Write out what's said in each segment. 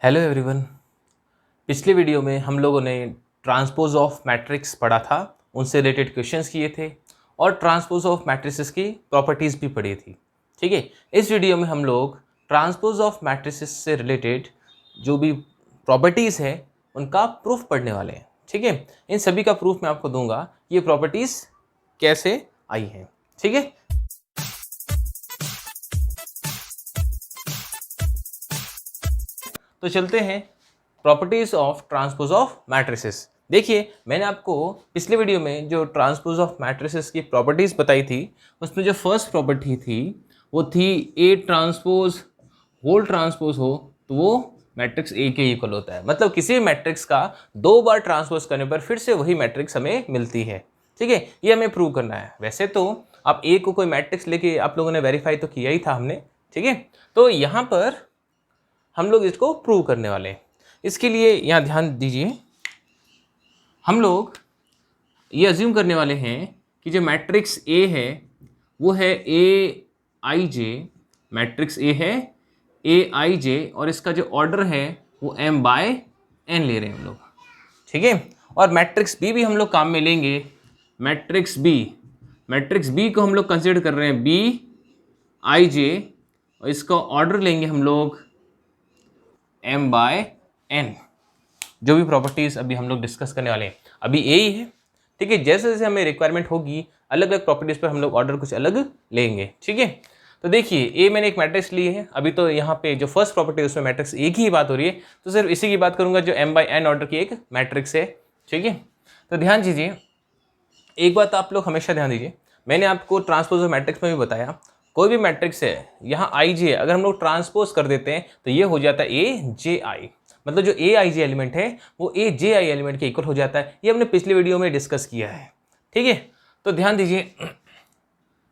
Hello everyone. पिछले video में हम लोगों ने ट्रांसपोज ऑफ मैट्रिक्स पढ़ा था, उनसे रिलेटेड क्वेश्चंस किए थे और ट्रांसपोज ऑफ मैट्रिसेस की प्रॉपर्टीज़ भी पढ़ी थी। ठीक है, इस वीडियो में हम लोग ट्रांसपोज ऑफ मैट्रिसेस से रिलेटेड जो भी प्रॉपर्टीज़ है उनका प्रूफ पढ़ने वाले हैं। ठीक है, इन सभी का प्रूफ मैं आपको दूंगा, ये प्रॉपर्टीज़ कैसे आई हैं। ठीक है, तो चलते हैं properties of transpose of matrices. देखिए, मैंने आपको पिछले वीडियो में जो ट्रांसपोज ऑफ मैट्रिसेस की प्रॉपर्टीज बताई थी, उसमें जो फर्स्ट प्रॉपर्टी थी वो थी ए ट्रांसपोज होल ट्रांसपोज हो तो वो मैट्रिक्स ए के इक्वल होता है। मतलब किसी भी मैट्रिक्स का दो बार ट्रांसपोज करने पर फिर से वही मैट्रिक्स हमें मिलती है। ठीक है, ये हमें प्रूव करना है। वैसे तो आप ए को कोई मैट्रिक्स लेके आप लोगों ने वेरीफाई तो किया ही था हमने। ठीक है, तो यहाँ पर हम लोग इसको प्रूव करने वाले हैं। इसके लिए यहाँ ध्यान दीजिए, हम लोग ये अज्यूम करने वाले हैं कि जो मैट्रिक्स ए है वो है ए आई जे, मैट्रिक्स ए है ए आई जे और इसका जो ऑर्डर है वो m बाय n ले रहे हैं हम लोग। ठीक है, और मैट्रिक्स बी भी हम लोग काम में लेंगे। मैट्रिक्स बी को हम लोग कंसिडर कर रहे हैं बी आई जे और इसका ऑर्डर लेंगे हम लोग m बाय n। जो भी प्रॉपर्टीज़ अभी हम लोग डिस्कस करने वाले हैं अभी ए ही है। ठीक है, जैसे जैसे हमें रिक्वायरमेंट होगी अलग अलग प्रॉपर्टीज़ पर हम लोग ऑर्डर कुछ अलग लेंगे। ठीक है, तो देखिए ए मैंने एक मैट्रिक्स ली है, अभी तो यहाँ पे जो फर्स्ट प्रॉपर्टी है उसमें मैट्रिक्स ए की ही बात हो रही है, तो सिर्फ इसी की बात करूँगा जो m बाय n ऑर्डर की एक मैट्रिक्स है। ठीक है, तो ध्यान दीजिए, एक बात आप लोग हमेशा ध्यान दीजिए, मैंने आपको ट्रांसपोज ऑफ मैट्रिक्स में भी बताया, कोई भी मैट्रिक्स है यहाँ आई जे अगर हम लोग ट्रांसपोज कर देते हैं तो ये हो जाता है ए जे आई। मतलब जो ए आई जे एलिमेंट है वो ए जे आई एलिमेंट के इक्वल हो जाता है। ये हमने पिछले वीडियो में डिस्कस किया है। ठीक है, तो ध्यान दीजिए,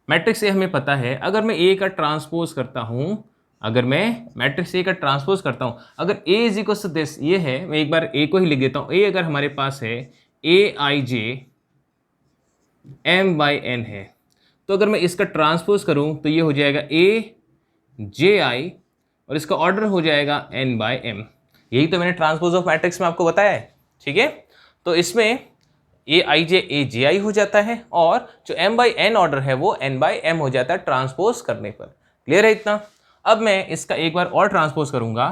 मैट्रिक्स ए हमें पता है, अगर मैं ए का ट्रांसपोज करता हूँ, अगर मैं मैट्रिक्स ए का ट्रांसपोज करता हूँ, अगर ए इज इक्वल टू दिस, ये है, मैं एक बार ए को ही लिख देता हूँ। ए अगर हमारे पास है ए I J m by n है, तो अगर मैं इसका ट्रांसपोज करूं तो ये हो जाएगा ए जे आई और इसका ऑर्डर हो जाएगा n बाई m। यही तो मैंने ट्रांसपोज ऑफ मैट्रिक्स में आपको बताया है। ठीक है, तो इसमें ए आई जे ए जे आई हो जाता है और जो m बाई n ऑर्डर है वो n बाई m हो जाता है ट्रांसपोज करने पर। क्लियर है इतना? अब मैं इसका एक बार और ट्रांसपोज करूंगा,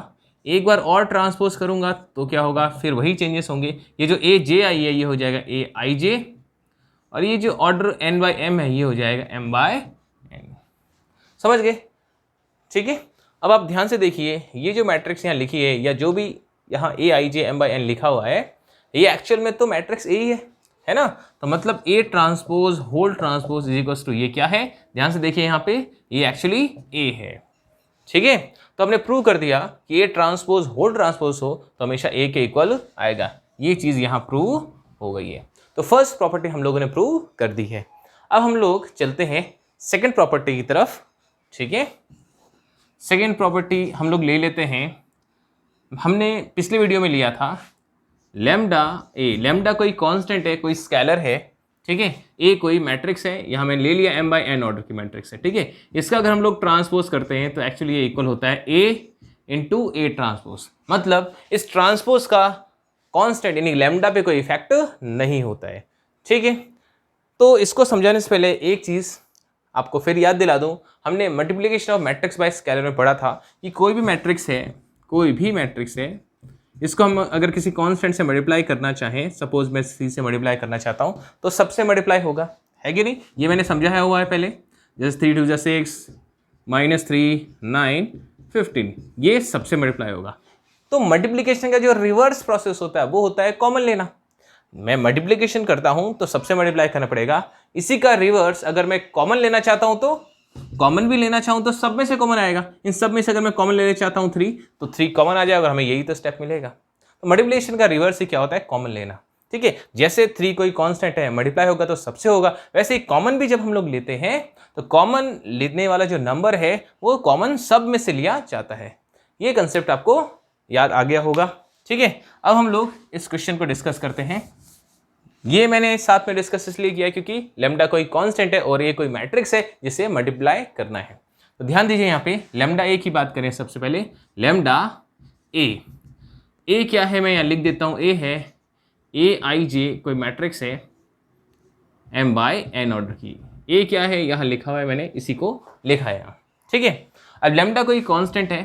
तो क्या होगा, फिर वही चेंजेस होंगे। ये जो ए जे आई है ये हो जाएगा ए आई जे और ये जो ऑर्डर n बाई m है ये हो जाएगा m बाय n। समझ गए? ठीक है, अब आप ध्यान से देखिए, ये जो मैट्रिक्स यहाँ लिखी है या जो भी यहाँ ए I J m by n लिखा हुआ है, ये एक्चुअल में तो मैट्रिक्स ए ही है ना। तो मतलब A transpose whole transpose is equal to ये क्या है, ध्यान से देखिए यहाँ पे, ये एक्चुअली ए है। ठीक है, तो हमने प्रूव कर दिया कि ए ट्रांसपोज होल ट्रांसपोज हो तो हमेशा ए के इक्वल आएगा। ये चीज़ यहाँ प्रूव हो गई है। तो फर्स्ट प्रॉपर्टी हम लोगों ने प्रूव कर दी है। अब हम लोग चलते हैं सेकंड प्रॉपर्टी की तरफ। ठीक है, सेकंड प्रॉपर्टी हम लोग ले लेते हैं, हमने पिछले वीडियो में लिया था लैम्डा ए। लैम्डा कोई कांस्टेंट है, कोई स्केलर है। ठीक है, ए कोई मैट्रिक्स है, यहाँ मैंने ले लिया m बाई n ऑर्डर की मैट्रिक्स है। ठीक है, इसका अगर हम लोग ट्रांसपोज करते हैं तो एक्चुअली ये इक्वल होता है ए इंटू ए ट्रांसपोज। मतलब इस ट्रांसपोज का कांस्टेंट यानी लैम्डा पे कोई इफेक्ट नहीं होता है। ठीक है, तो इसको समझाने से पहले एक चीज़ आपको फिर याद दिला दूं, हमने multiplication of matrix bye scalar में पढ़ा था कि कोई भी मैट्रिक्स है, इसको हम अगर किसी कांस्टेंट से मल्टीप्लाई करना चाहें, सपोज मैं सी से मल्टीप्लाई करना चाहता हूं तो सबसे मल्टीप्लाई होगा, है कि नहीं? ये मैंने समझाया हुआ है पहले, जैसे 3 2 6 -3 9 15, ये सबसे मल्टीप्लाई होगा। तो मल्टीप्लिकेशन का जो रिवर्स प्रोसेस होता है वो होता है कॉमन लेना। मैं मल्टीप्लिकेशन करता हूं तो सबसे मल्टीप्लाई करना पड़ेगा, इसी का रिवर्स अगर मैं कॉमन लेना चाहता हूं तो कॉमन भी लेना चाहूं तो सब में से कॉमन आएगा। इन सब में से अगर मैं कॉमन लेना चाहता हूं 3 तो 3 कॉमन आ जाएगा और हमें यही तो स्टेप मिलेगा। तो मल्टीप्लिकेशन का रिवर्स ही क्या होता है, कॉमन लेना। ठीक है, जैसे 3 कोई कांस्टेंट है, मल्टीप्लाई होगा तो सबसे होगा, वैसे ही कॉमन भी जब हम लोग लेते हैं तो कॉमन लेने वाला जो नंबर है वो कॉमन सब में से लिया जाता है। ये कंसेप्ट आपको याद आ गया होगा। ठीक है, अब हम लोग इस क्वेश्चन को डिस्कस करते हैं। ये मैंने साथ में डिस्कस इसलिए किया क्योंकि लैम्डा कोई कांस्टेंट है और ये कोई मैट्रिक्स है जिसे मल्टीप्लाई करना है। तो ध्यान दीजिए, यहाँ पे लैम्डा ए की बात करें सबसे पहले। लैम्डा ए ए क्या है मैं यहाँ लिख देता हूँ, ए है AIJ कोई मैट्रिक्स है m/n ऑर्डर की। ए क्या है यहाँ लिखा हुआ है, मैंने इसी को लिखा है यहाँ, ठीक है। अब लैम्डा कोई कांस्टेंट है,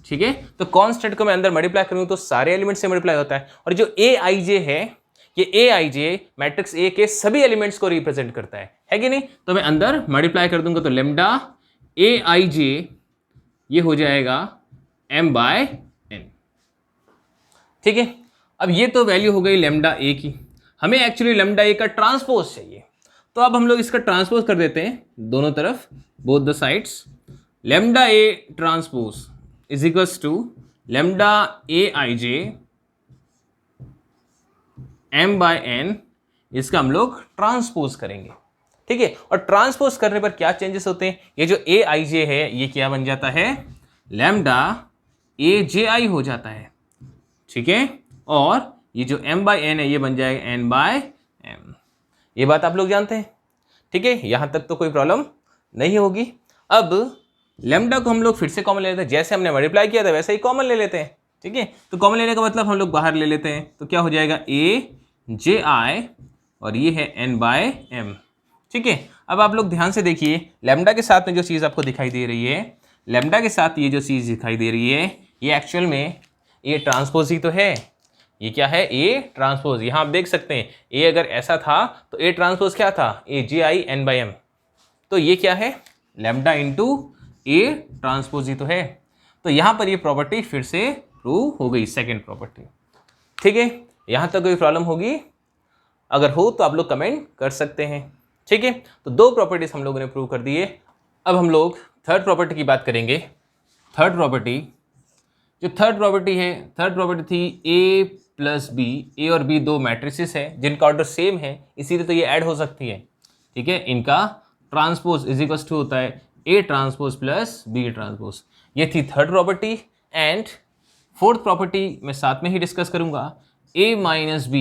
ठीक है, तो कांस्टेंट को मैं अंदर मल्टीप्लाई करूँ तो सारे एलिमेंट से मल्टीप्लाई होता है, और जो AIJ है ये AIJ मैट्रिक्स ए के सभी एलिमेंट्स को रिप्रेजेंट करता है कि नहीं। तो मैं अंदर मल्टीप्लाई कर दूंगा तो लैम्डा AIJ ये हो जाएगा m/n, ठीक है। अब ये तो वैल्यू हो गई लैम्डा ए की, हमें एक्चुअली लैम्डा ए का ट्रांसपोज चाहिए, तो अब हम लोग इसका ट्रांसपोज कर देते हैं दोनों तरफ, both the sides. Lambda A transpose is equals to lambda AIJ m/n, इसका हम लोग ट्रांसपोज करेंगे, ठीक है। और ट्रांसपोज करने पर क्या चेंजेस होते हैं, ये जो AIJ है ये क्या बन जाता है, लैम्डा AJI हो जाता है, ठीक है। और ये जो m/n है ये बन जाएगा n/m, ये बात आप लोग जानते हैं, ठीक है। यहां तक तो कोई प्रॉब्लम नहीं होगी। अब लैम्डा को हम लोग फिर से कॉमन ले लेते हैं, जैसे हमने मल्टीप्लाई किया था वैसे ही कॉमन ले लेते हैं, ठीक है। तो कॉमन लेने का मतलब हम लोग बाहर ले लेते हैं, तो क्या हो जाएगा AJI और ये है n/m, ठीक है। अब आप लोग ध्यान से देखिए, लैम्डा के साथ में जो चीज़ आपको दिखाई दे रही है, लैम्डा के साथ ये जो चीज़ दिखाई दे रही है ये एक्चुअल में ये ट्रांसपोज ही तो है। ये क्या है, ए ट्रांसपोज। यहाँ आप देख सकते हैं ए अगर ऐसा था तो ए ट्रांसपोज क्या था, AJI n/m, तो ये क्या है, लैम्डा इंटू ए ट्रांसपोज ही तो है। तो यहाँ पर ये प्रॉपर्टी फिर से प्रूव हो गई, सेकेंड प्रॉपर्टी, ठीक है। यहाँ तक कोई प्रॉब्लम होगी, अगर हो तो आप लोग कमेंट कर सकते हैं, ठीक है। तो दो प्रॉपर्टीज हम लोगों ने प्रूव कर दी है। अब हम लोग थर्ड प्रॉपर्टी की बात करेंगे। थर्ड प्रॉपर्टी, जो थर्ड प्रॉपर्टी है, थर्ड प्रॉपर्टी थी A+B, ए और बी दो मैट्रिसेस है जिनका ऑर्डर सेम है, इसीलिए तो ये ऐड हो सकती है, ठीक है। इनका ट्रांसपोज इज इक्वल्स टू होता है A transpose plus B transpose, ये थी third property. And fourth property मैं साथ में ही डिस्कस करूंगा, A-B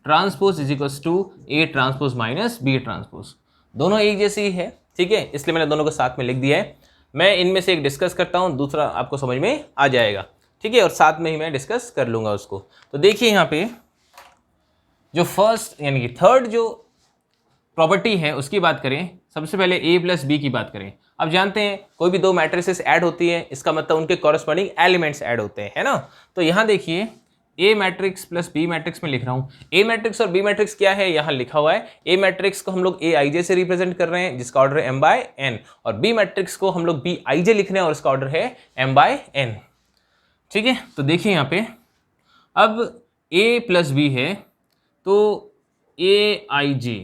transpose is equals to A transpose minus B transpose, दोनों एक जैसे ही है, ठीक है, इसलिए मैंने दोनों को साथ में लिख दिया है। मैं इनमें से एक डिस्कस करता हूँ, दूसरा आपको समझ में आ जाएगा, ठीक है, और साथ में ही मैं डिस्कस कर लूँगा उसको। तो देखिए यहाँ पे जो फर्स्ट यानी कि थर्ड जो प्रॉपर्टी है उसकी बात करें, सबसे पहले A+B की बात करें। अब जानते हैं कोई भी दो मैट्रिसेस ऐड होती है, इसका मतलब उनके कॉरस्पॉन्डिंग एलिमेंट्स ऐड होते हैं, है ना। तो यहाँ देखिए A matrix plus B matrix में लिख रहा हूँ। A मैट्रिक्स और B मैट्रिक्स क्या है, यहाँ लिखा हुआ है। A मैट्रिक्स को हम लोग AIJ से रिप्रेजेंट कर रहे हैं जिसका ऑर्डर है m/n, और B मैट्रिक्स को हम लोग BIJ लिख रहे हैं और इसका ऑर्डर है m/n, ठीक है। तो देखिए यहाँ पे अब A+B है तो AIJ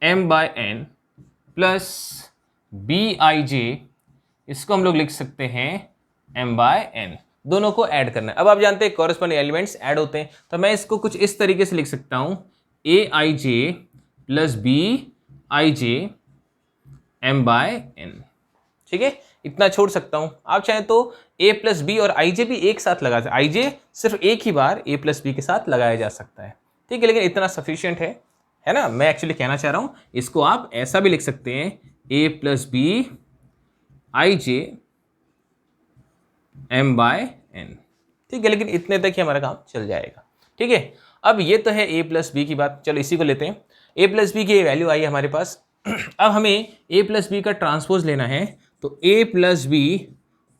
m/n प्लस BIJ, इसको हम लोग लिख सकते हैं m/n, दोनों को ऐड करना है। अब आप जानते हैं कॉरस्पॉन्डिंग एलिमेंट्स ऐड होते हैं, तो मैं इसको कुछ इस तरीके से लिख सकता हूं, AIJ प्लस BIJ m/n, ठीक है, इतना छोड़ सकता हूं। आप चाहें तो A+B और IJ भी एक साथ लगा सकते, IJ सिर्फ एक ही बार A+B के साथ लगाया जा सकता है, ठीक है, लेकिन इतना सफिशियंट है ना। मैं एक्चुअली कहना चाह रहा हूं इसको आप ऐसा भी लिख सकते हैं A+B IJ m/n, ठीक है, लेकिन इतने तक ही हमारा काम चल जाएगा, ठीक है। अब ये तो है A+B की बात, चलो इसी को लेते हैं। A+B की वैल्यू आई है हमारे पास। अब हमें A+B का ट्रांसपोज लेना है, तो A+B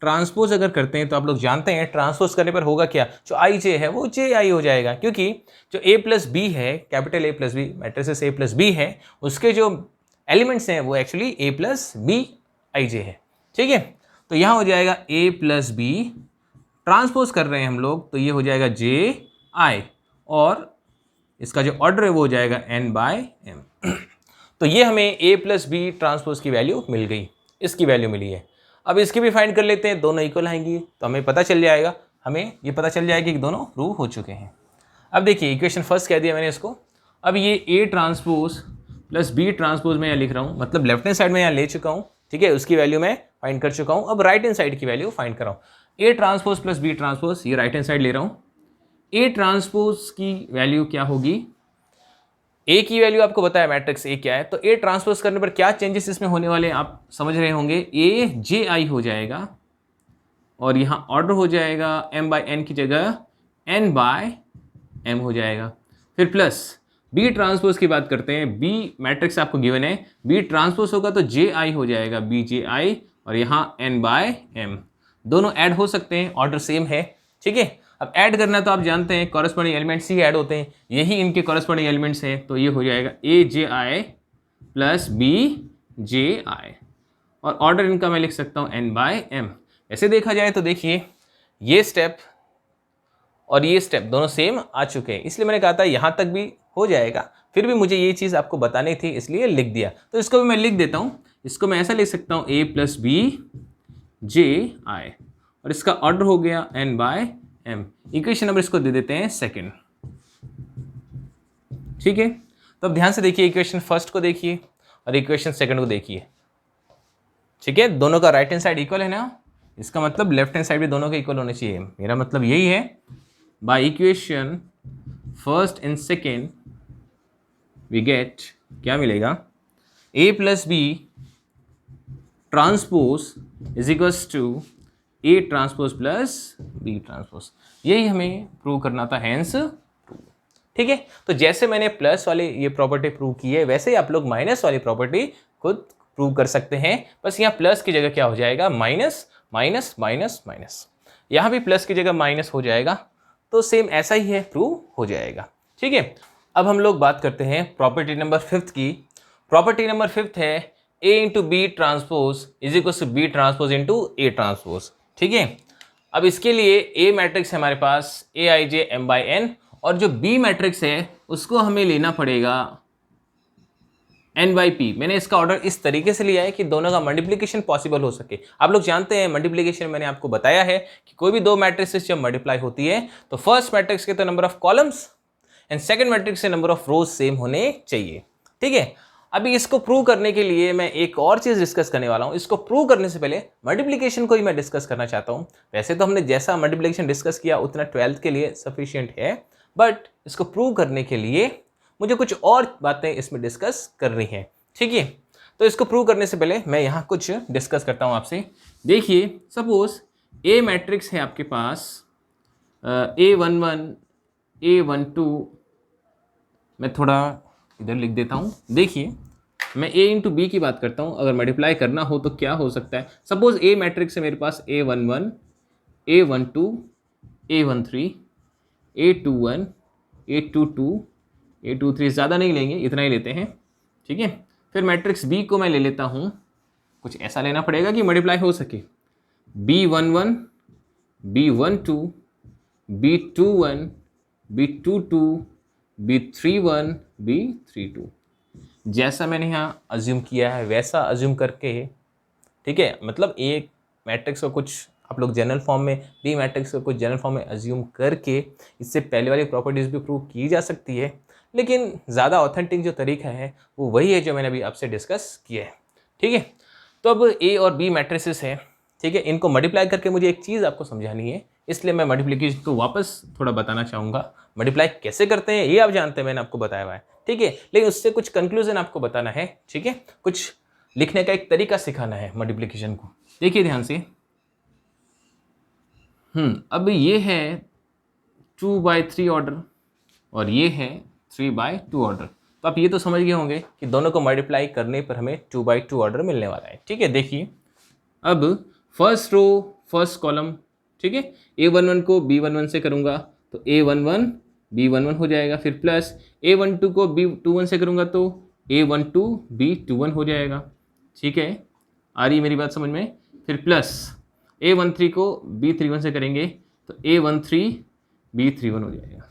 ट्रांसपोज अगर करते हैं तो आप लोग जानते हैं ट्रांसपोज करने पर होगा क्या, जो IJ है वो JI हो जाएगा, क्योंकि जो A+B है, कैपिटल A+B मैट्रिसेस A+B है, उसके जो एलिमेंट्स हैं वो एक्चुअली A+B IJ है, ठीक है। तो यहाँ हो जाएगा A+B ट्रांसपोज कर रहे हैं हम लोग, तो ये हो जाएगा JI और इसका जो ऑर्डर है वो हो जाएगा n/m। तो ये हमें A+B ट्रांसपोज की वैल्यू मिल गई, इसकी वैल्यू मिली है। अब इसकी भी फाइंड कर लेते हैं, दोनों इक्वल आएंगी तो हमें पता चल जाएगा, हमें ये पता चल जाएगा कि दोनों प्रूव हो चुके हैं। अब देखिए इक्वेशन फर्स्ट कह दिया मैंने इसको। अब ये A transpose plus B transpose मैं यहाँ लिख रहा हूँ, मतलब लेफ्ट हैंड साइड में यहाँ ले चुका हूँ, ठीक है, उसकी वैल्यू मैं फाइंड कर चुका हूँ। अब राइट हैंड साइड की वैल्यू फाइंड कर रहा हूँ। A transpose plus B transpose, ये राइट हैंड साइड ले रहा हूँ। A ट्रांसपोज की वैल्यू क्या होगी, A की वैल्यू आपको बताया मैट्रिक्स A क्या है, तो A ट्रांसपोज करने पर क्या चेंजेस इसमें होने वाले आप समझ रहे होंगे। AJI हो जाएगा और यहाँ ऑर्डर हो जाएगा m बाई n की जगह n बाय m हो जाएगा। फिर प्लस बी ट्रांसपोज की बात करते हैं, बी मैट्रिक्स आपको गिवन है, बी ट्रांसपोज होगा तो जे आई हो जाएगा, बी जे आई, और यहाँ n बाय m, दोनों ऐड हो सकते हैं, ऑर्डर सेम है। ठीक है, अब ऐड करना तो आप जानते हैं कॉरस्पॉन्डिंग एलिमेंट्स ही ऐड होते हैं, यही इनके कॉरस्पॉन्डिंग एलिमेंट्स हैं, तो ये हो जाएगा ए जे आई प्लस बी जे आई, और ऑर्डर इनका मैं लिख सकता हूँ n बाय m। ऐसे देखा जाए तो देखिए ये स्टेप और ये स्टेप दोनों सेम आ चुके हैं, इसलिए मैंने कहा था यहाँ तक भी हो जाएगा, फिर भी मुझे ये चीज़ आपको बतानी थी इसलिए लिख दिया। तो इसको भी मैं लिख देता हूँ, इसको मैं ऐसा लिख सकता हूँ a plus B J I, और इसका ऑर्डर हो गया n by m। Equation number इसको दे देते हैं सेकेंड। ठीक है, तो अब ध्यान से देखिए, इक्वेशन फर्स्ट को देखिए और इक्वेशन सेकंड को देखिए। ठीक है, दोनों का राइट हैंड साइड इक्वल है ना, इसका मतलब लेफ्ट हैंड साइड भी दोनों के इक्वल होने चाहिए, मेरा मतलब यही है। By equation first and second we get, क्या मिलेगा, a plus B transpose is equals to a transpose plus b transpose, यही हमें प्रूव करना था, हैंस प्रूव। ठीक है, तो जैसे मैंने प्लस वाली ये प्रॉपर्टी प्रूव की है, वैसे ही आप लोग माइनस वाली प्रॉपर्टी खुद प्रूव कर सकते हैं, बस यहाँ प्लस की जगह क्या हो जाएगा, माइनस माइनस माइनस माइनस, यहाँ भी प्लस की जगह माइनस हो जाएगा, तो सेम ऐसा ही है, प्रूव हो जाएगा। ठीक है, अब हम लोग बात करते हैं प्रॉपर्टी नंबर फिफ्थ की। प्रॉपर्टी नंबर फिफ्थ है a into B transpose is equal to B transpose into A transpose. ठीक है, अब इसके लिए a मैट्रिक्स है हमारे पास A I J M by N, और जो b मैट्रिक्स है उसको हमें लेना पड़ेगा n बाई पी। मैंने इसका ऑर्डर इस तरीके से लिया है कि दोनों का मल्टीप्लिकेशन पॉसिबल हो सके। आप लोग जानते हैं मल्टीप्लिकेशन, मैंने आपको बताया है कि कोई भी दो मैट्रिक्स जब मल्टीप्लाई होती है तो फर्स्ट मैट्रिक्स के तो number of columns and second matrix से नंबर ऑफ रोज सेम होने चाहिए। ठीक है, अभी इसको प्रूव करने के लिए मैं एक और चीज डिस्कस करने वाला हूं। इसको प्रूव करने से पहले मल्टीप्लिकेशन को ही मैं डिस्कस करना चाहता हूं। वैसे तो हमने जैसा मल्टीप्लिकेशन डिस्कस किया उतना 12th के लिए सफिशिएंट है, बट इसको प्रूव करने के लिए मुझे कुछ और बातें इसमें डिस्कस करनी है। ठीक है, तो इसको प्रूव करने से पहले मैं यहाँ कुछ डिस्कस करता हूँ आपसे। देखिए, सपोज ए मैट्रिक्स है आपके पास A11 A12, मैं थोड़ा इधर लिख देता हूँ। देखिए, मैं a इंटू बी की बात करता हूँ, अगर मल्टीप्लाई करना हो तो क्या हो सकता है। सपोज ए मैट्रिक्स है मेरे पास A11 A12 A13 A21 A22 A23, ज़्यादा नहीं लेंगे, इतना ही लेते हैं। ठीक है, फिर मैट्रिक्स बी को मैं ले लेता हूँ, कुछ ऐसा लेना पड़ेगा कि मल्टीप्लाई हो सके। B11 B12 B21 B22 B31 B32, जैसा मैंने यहाँ अज्यूम किया है वैसा अज्यूम करके, ठीक है, मतलब एक मैट्रिक्स को कुछ आप लोग जनरल फॉर्म में, बी मैट्रिक्स को कुछ जनरल फॉर्म में अज्यूम करके इससे पहले वाली प्रॉपर्टीज भी प्रूव की जा सकती है, लेकिन ज़्यादा ऑथेंटिक जो तरीका है वो वही है जो मैंने अभी आपसे डिस्कस किया है। ठीक है, तो अब ए और बी मैट्रिसेस हैं, ठीक है, इनको मल्टीप्लाई करके मुझे एक चीज़ आपको समझानी है, इसलिए मैं मल्टीप्लिकेशन को वापस थोड़ा बताना चाहूँगा। मल्टीप्लाई कैसे करते हैं ये आप जानते हैं, मैंने आपको बताया हुआ है। ठीक है, लेकिन उससे कुछ कंक्लूजन आपको बताना है। ठीक है, कुछ लिखने का एक तरीका सिखाना है मल्टीप्लिकेशन को। देखिए ध्यान से, अब ये है 2/3 ऑर्डर और ये है 3/2 ऑर्डर, तो आप ये तो समझ गए होंगे कि दोनों को मल्टीप्लाई करने पर हमें 2/2 ऑर्डर मिलने वाला है। ठीक है, देखिए, अब फर्स्ट रो फर्स्ट कॉलम, ठीक है, A11 को B11 से करूँगा तो A11 B11 हो जाएगा, फिर प्लस A12 को B21 से करूँगा तो A12 B21 हो जाएगा। ठीक है, आ रही मेरी बात समझ में। फिर प्लस A13 को B31 से करेंगे तो A13 B31 हो जाएगा।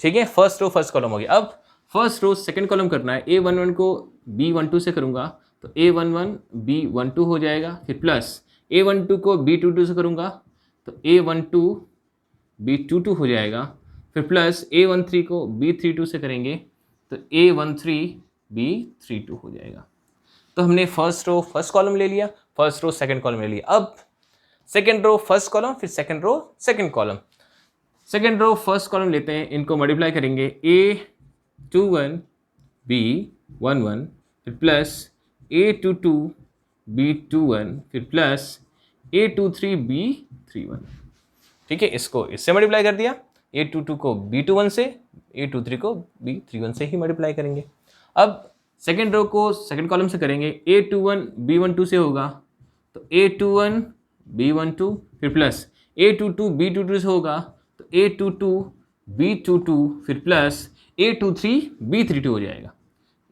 ठीक है, फर्स्ट रो फर्स्ट कॉलम हो गया। अब फर्स्ट रो सेकंड कॉलम करना है, A11 को B12 से करूँगा तो A11 B12 हो जाएगा, फिर प्लस A12 को B22 से करूँगा तो A12 B22 हो जाएगा, फिर प्लस A13 को B32 से करेंगे तो A13 B32 हो जाएगा। तो हमने फर्स्ट रो फर्स्ट कॉलम ले लिया, फर्स्ट रो सेकंड कॉलम ले लिया। अब सेकंड रो फर्स्ट कॉलम, फिर second row second column. Second row first column लेते हैं, इनको मल्टीप्लाई करेंगे, A21 B11 फिर प्लस A22 B21 फिर प्लस A23B31, ठीक है, इसको इससे मल्टीप्लाई कर दिया, A22 को B21 से, A23 को B31 से ही मल्टीप्लाई करेंगे। अब सेकेंड रो को सेकेंड कॉलम से करेंगे, A21 B12 से होगा तो A21 B12, फिर प्लस A22 B22 से होगा तो A22 B22, फिर प्लस A23 B32 हो जाएगा,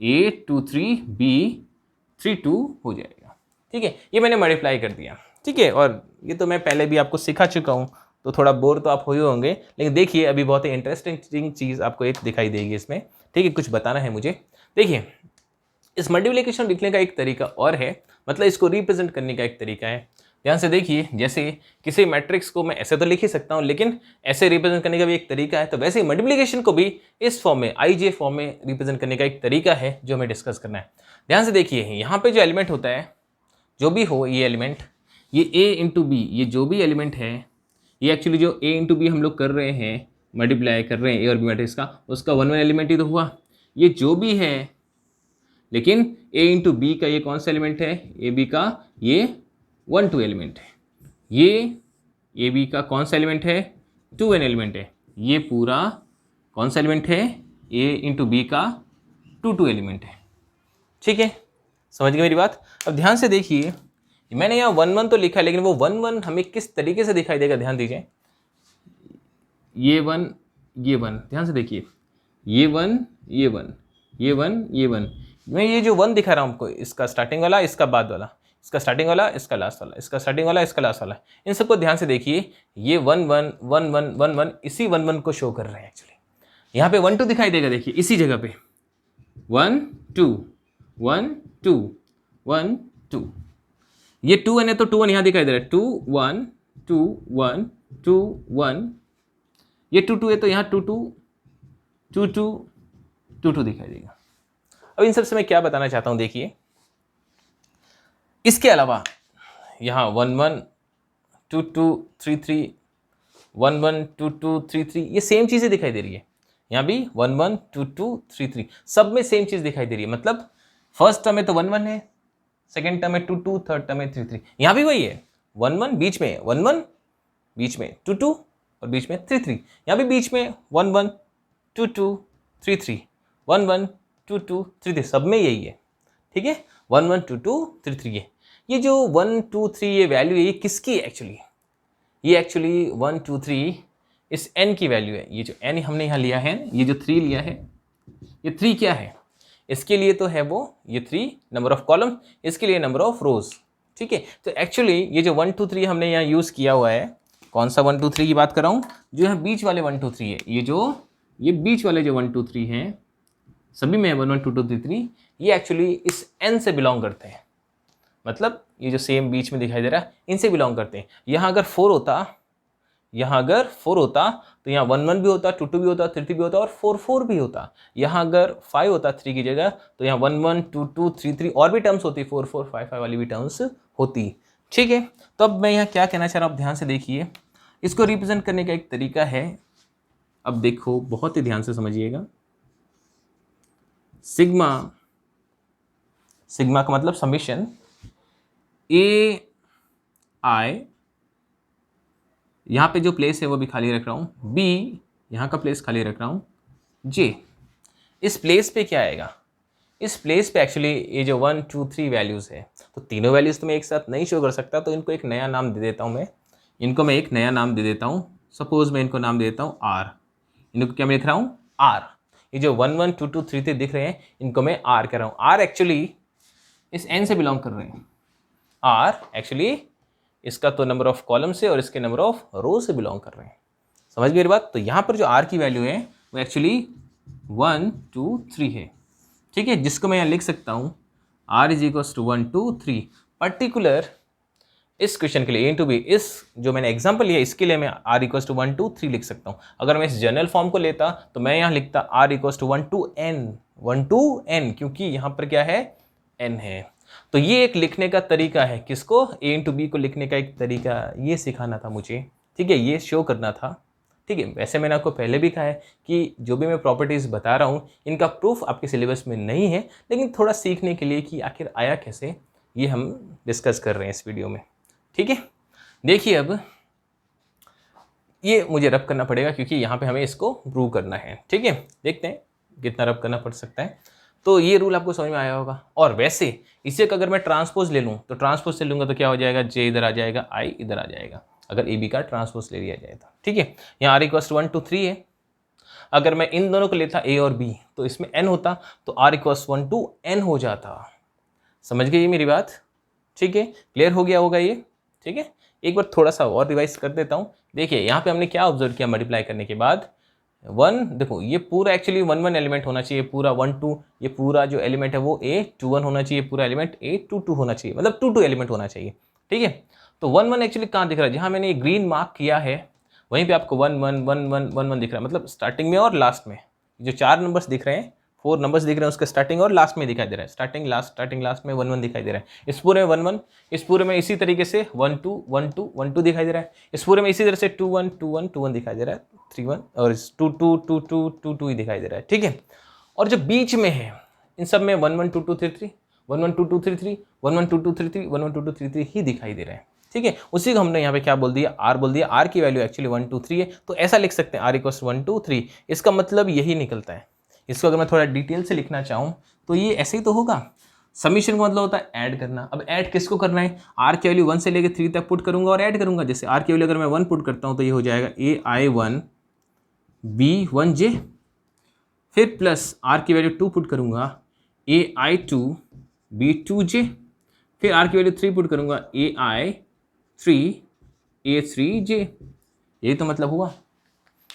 A23 B32 हो जाएगा। ठीक है, ये मैंने मल्टीप्लाई कर दिया। ठीक है, और ये तो मैं पहले भी आपको सिखा चुका हूँ, तो थोड़ा बोर तो आप हो ही होंगे, लेकिन देखिए अभी बहुत ही इंटरेस्टिंग चीज़ आपको एक दिखाई देगी इसमें। ठीक है, कुछ बताना है मुझे। देखिए, इस मल्टीप्लिकेशन लिखने का एक तरीका और है, मतलब इसको रिप्रेजेंट करने का एक तरीका है। ध्यान से देखिए, जैसे किसी मैट्रिक्स को मैं ऐसे तो लिख ही सकता हूँ, लेकिन ऐसे रिप्रेजेंट करने का भी एक तरीका है, तो वैसे ही मल्टीप्लिकेशन को भी इस फॉर्म में, IJ फॉर्म में रिप्रेजेंट करने का एक तरीका है जो हमें डिस्कस करना है। ध्यान से देखिए, यहाँ पे जो एलिमेंट होता है, जो भी हो ये एलिमेंट, ये A इंटू बी, ये जो भी एलिमेंट है, ये एक्चुअली जो A इंटू बी हम लोग कर रहे हैं, मल्टीप्लाई कर रहे हैं A और B मैट्रिक्स का, उसका 1 1 एलिमेंट ही तो हुआ। ये जो भी है, लेकिन A इंटू बी का ये कौन सा एलिमेंट है, ए बी का ये 1 2 एलिमेंट है, ये ए बी का कौन सा एलिमेंट है, 2 n एलिमेंट है, ये पूरा कौन सा एलिमेंट है, A इंटू बी का 2 2 एलिमेंट है। ठीक है, समझ गए मेरी बात। अब ध्यान से देखिए, मैंने यहाँ 1 1 तो लिखा है, लेकिन वो 1 1 हमें किस तरीके से दिखाई देगा, ध्यान दीजिए। ये 1 ये 1, ध्यान से देखिए, ये 1 ये 1 ये 1 ये 1, मैं ये जो 1 दिखा रहा हूँ आपको, इसका स्टार्टिंग वाला, इसका बाद वाला, इसका स्टार्टिंग वाला, इसका लास्ट वाला, इसका स्टार्टिंग वाला, इसका लास्ट वाला, इन सबको ध्यान से देखिए। ये 1 1 1 1 1 1 इसी 1 1 को शो कर रहे हैं एक्चुअली। यहाँ पे 1 2 दिखाई देगा, देखिए इसी जगह पे 1 2 1 2 1 2, ये 2 n है तो 2 1 यहाँ दिखाई दे रहा है, 2 1 2 1 2 1, ये 2 2 है तो यहाँ 2 2 2 2 2 2 दिखाई देगा। अब इन सब से मैं क्या बताना चाहता हूँ, देखिए, इसके अलावा यहाँ 1 1 2 2 3 3 1 1 2 2 3 3, ये सेम चीज़ें दिखाई दे रही है। यहाँ भी 1 1 2 2 3 3, सब में सेम चीज़ दिखाई दे रही है। मतलब फर्स्ट टर्म में तो 1 1 है, सेकेंड टर्म में 2 2, थर्ड टर्म में 3 3, यहाँ भी वही है, 1 1 बीच में 1 1, बीच में 2 2 और बीच में 3 3, यहाँ भी बीच में 1 1 2 2 3 3 1 1 2 2 3 3, सब में यही है। ठीक है, 1 1 2 2 3 3, ये जो 1 2 3 ये वैल्यू है, ये किसकी है एक्चुअली, ये एक्चुअली 1 2 3 इस n की वैल्यू है। ये जो n हमने यहाँ लिया है, ये जो 3 लिया है, ये 3 क्या है, इसके लिए तो है वो ये 3 नंबर ऑफ कॉलम, इसके लिए नंबर ऑफ रोज। ठीक है, तो एक्चुअली ये जो 1 2 3 हमने यहाँ यूज़ किया हुआ है, कौन सा 1 2 3 की बात कर रहा हूँ, जो यहाँ बीच वाले 1 2 3 है, ये बीच वाले जो 1 2 3 हैं, सभी में 1 1 2 2 3 3, ये एक्चुअली इस n से बिलोंग करते हैं। मतलब ये जो सेम बीच में दिखाई दे रहा है, इनसे बिलोंग करते हैं। यहाँ अगर 4 होता, यहाँ अगर 4 होता तो यहाँ 1 1 भी होता, 2 2 भी होता, 3 3 भी होता और 4 4 भी होता। यहाँ अगर 5 होता 3 की जगह, तो यहाँ 1 1 2 2 3 3 और भी टर्म्स होती, 4 4 5 5 वाली भी टर्म्स होती। ठीक है, तो अब मैं यहाँ क्या कहना चाह रहा हूँ, आप ध्यान से देखिए, इसको रिप्रेजेंट करने का एक तरीका है। अब देखो, बहुत ही ध्यान से समझिएगा, सिग्मा, सिग्मा का मतलब समीशन ए आई, यहाँ पे जो प्लेस है वो भी खाली रख रहा हूँ, बी यहाँ का प्लेस खाली रख रहा हूँ, जे इस प्लेस पे क्या आएगा, इस प्लेस पे एक्चुअली ये जो 1 2 3 वैल्यूज़ है, तो तीनों वैल्यूज़ तो मैं एक साथ नहीं शो कर सकता, तो इनको एक नया नाम दे देता हूँ मैं, इनको मैं एक नया नाम दे देता हूँ। सपोज मैं इनको नाम दे देता हूँ आर, इनको क्या मैं लिख रहा हूँ आर। ये जो 1 1 2 2 3 3 दिख रहे हैं, इनको मैं आर कह रहा हूँ। आर एक्चुअली इस एन से बिलोंग कर रहे हैं, आर एक्चुअली इसका तो नंबर ऑफ कॉलम से और इसके नंबर ऑफ रो से बिलोंग कर रहे हैं। समझ गए मेरी बात। तो यहाँ पर जो आर की वैल्यू है वो एक्चुअली 1 2 3 है। ठीक है, जिसको मैं यहाँ लिख सकता हूँ R is equals to 1 2 3। Particular इस क्वेश्चन के लिए ए टू बी, इस जो मैंने एग्जाम्पल लिया इसके लिए मैं आर इक्वल्स टू 1 2 3 लिख सकता हूँ। अगर मैं इस जनरल फॉर्म को लेता तो मैं यहाँ लिखता आर इक्वल्स टू 1 2 n, क्योंकि यहाँ पर क्या है, n है। तो ये एक लिखने का तरीका है, किसको, ए इंटू बी को लिखने का एक तरीका, ये सिखाना था मुझे। ठीक है, ये शो करना था। ठीक है, वैसे मैंने आपको पहले भी कहा है कि जो भी मैं प्रॉपर्टीज़ बता रहा हूँ इनका प्रूफ आपके सिलेबस में नहीं है, लेकिन थोड़ा सीखने के लिए कि आखिर आया कैसे, ये हम डिस्कस कर रहे हैं इस वीडियो में। ठीक है, देखिए अब ये मुझे रब करना पड़ेगा क्योंकि यहाँ पे हमें इसको प्रूव करना है, ठीक है। देखते हैं कितना रब करना पड़ सकता है। तो ये रूल आपको समझ में आया होगा। और वैसे इसे अगर मैं ट्रांसपोज ले लूँ तो ट्रांसपोज से लूँगा तो क्या हो जाएगा, जे इधर आ जाएगा, आई इधर आ जाएगा, अगर ए बी का ट्रांसपोज ले लिया जाए तो, ठीक है। यहाँ आर इक्वल्स 1 2 3 है। अगर मैं इन दोनों को लेता ए और बी तो इसमें एन होता, तो आर इक्वल्स 1 2 एन हो जाता। समझ गए ये मेरी बात, ठीक है, क्लियर हो गया होगा ये, ठीक है। एक बार थोड़ा सा और रिवाइज कर देता हूँ। देखिए यहाँ पे हमने क्या ऑब्जर्व किया, मल्टीप्लाई करने के बाद 1, देखो ये पूरा एक्चुअली 1 1 एलिमेंट होना चाहिए, पूरा 1 2, ये पूरा जो एलिमेंट है वो A 2 1 होना चाहिए, पूरा एलिमेंट A 2 2 होना चाहिए, मतलब 2 2 एलिमेंट होना चाहिए, ठीक है। तो 1 1 एक्चुअली कहाँ दिख रहा है, जहाँ मैंने ये ग्रीन मार्क किया है वहीं पे आपको 1 1 1 1 1 1 दिख रहा है, मतलब स्टार्टिंग में और लास्ट में जो 4 नंबर्स दिख रहे हैं, 4 नंबर्स दिख रहे हैं, उसका स्टार्टिंग और लास्ट में दिखाई दे रहा है, स्टार्टिंग लास्ट में 1 1 दिखाई दे रहा है। इस पूरे में 1 1, इस पूरे में इसी तरीके से 1 2 1 2 1 2 दिखाई दे रहा है, इस पूरे में इसी तरह से 2 1 2 1 2 1 दिखाई दे रहा है, 3 1 और 2 2 2 2 2 2 ही दिखाई दे रहा है, ठीक है। और जो बीच में है इन सब में 1 1 2 2 3 3 1 1 2 2 3 3 1 1 2 2 3 3 1 1 2 2 3 3 ही दिखाई दे रहा है, ठीक है। उसी को हमने यहाँ पे क्या बोल दिया, आर बोल दिया। आर की वैल्यू एक्चुअली 1 2 3 है, तो ऐसा लिख सकते हैं आर इक्वल्स 1 2 3। इसका मतलब यही निकलता है। इसको अगर मैं थोड़ा डिटेल से लिखना चाहूँ तो ये ऐसे ही तो होगा। समीशन का मतलब होता है ऐड करना। अब ऐड किसको करना है, आर की वैल्यू 1 से लेकर 3 तक पुट करूंगा और ऐड करूंगा। जैसे आर की वैल्यू अगर मैं 1 पुट करता हूँ तो ये हो जाएगा AI1 B1J, फिर प्लस आर की वैल्यू 2 पुट करूंगा AI2 B2J, फिर आर की वैल्यू 3 पुट करूंगा AI3 A3J। यही तो मतलब हुआ,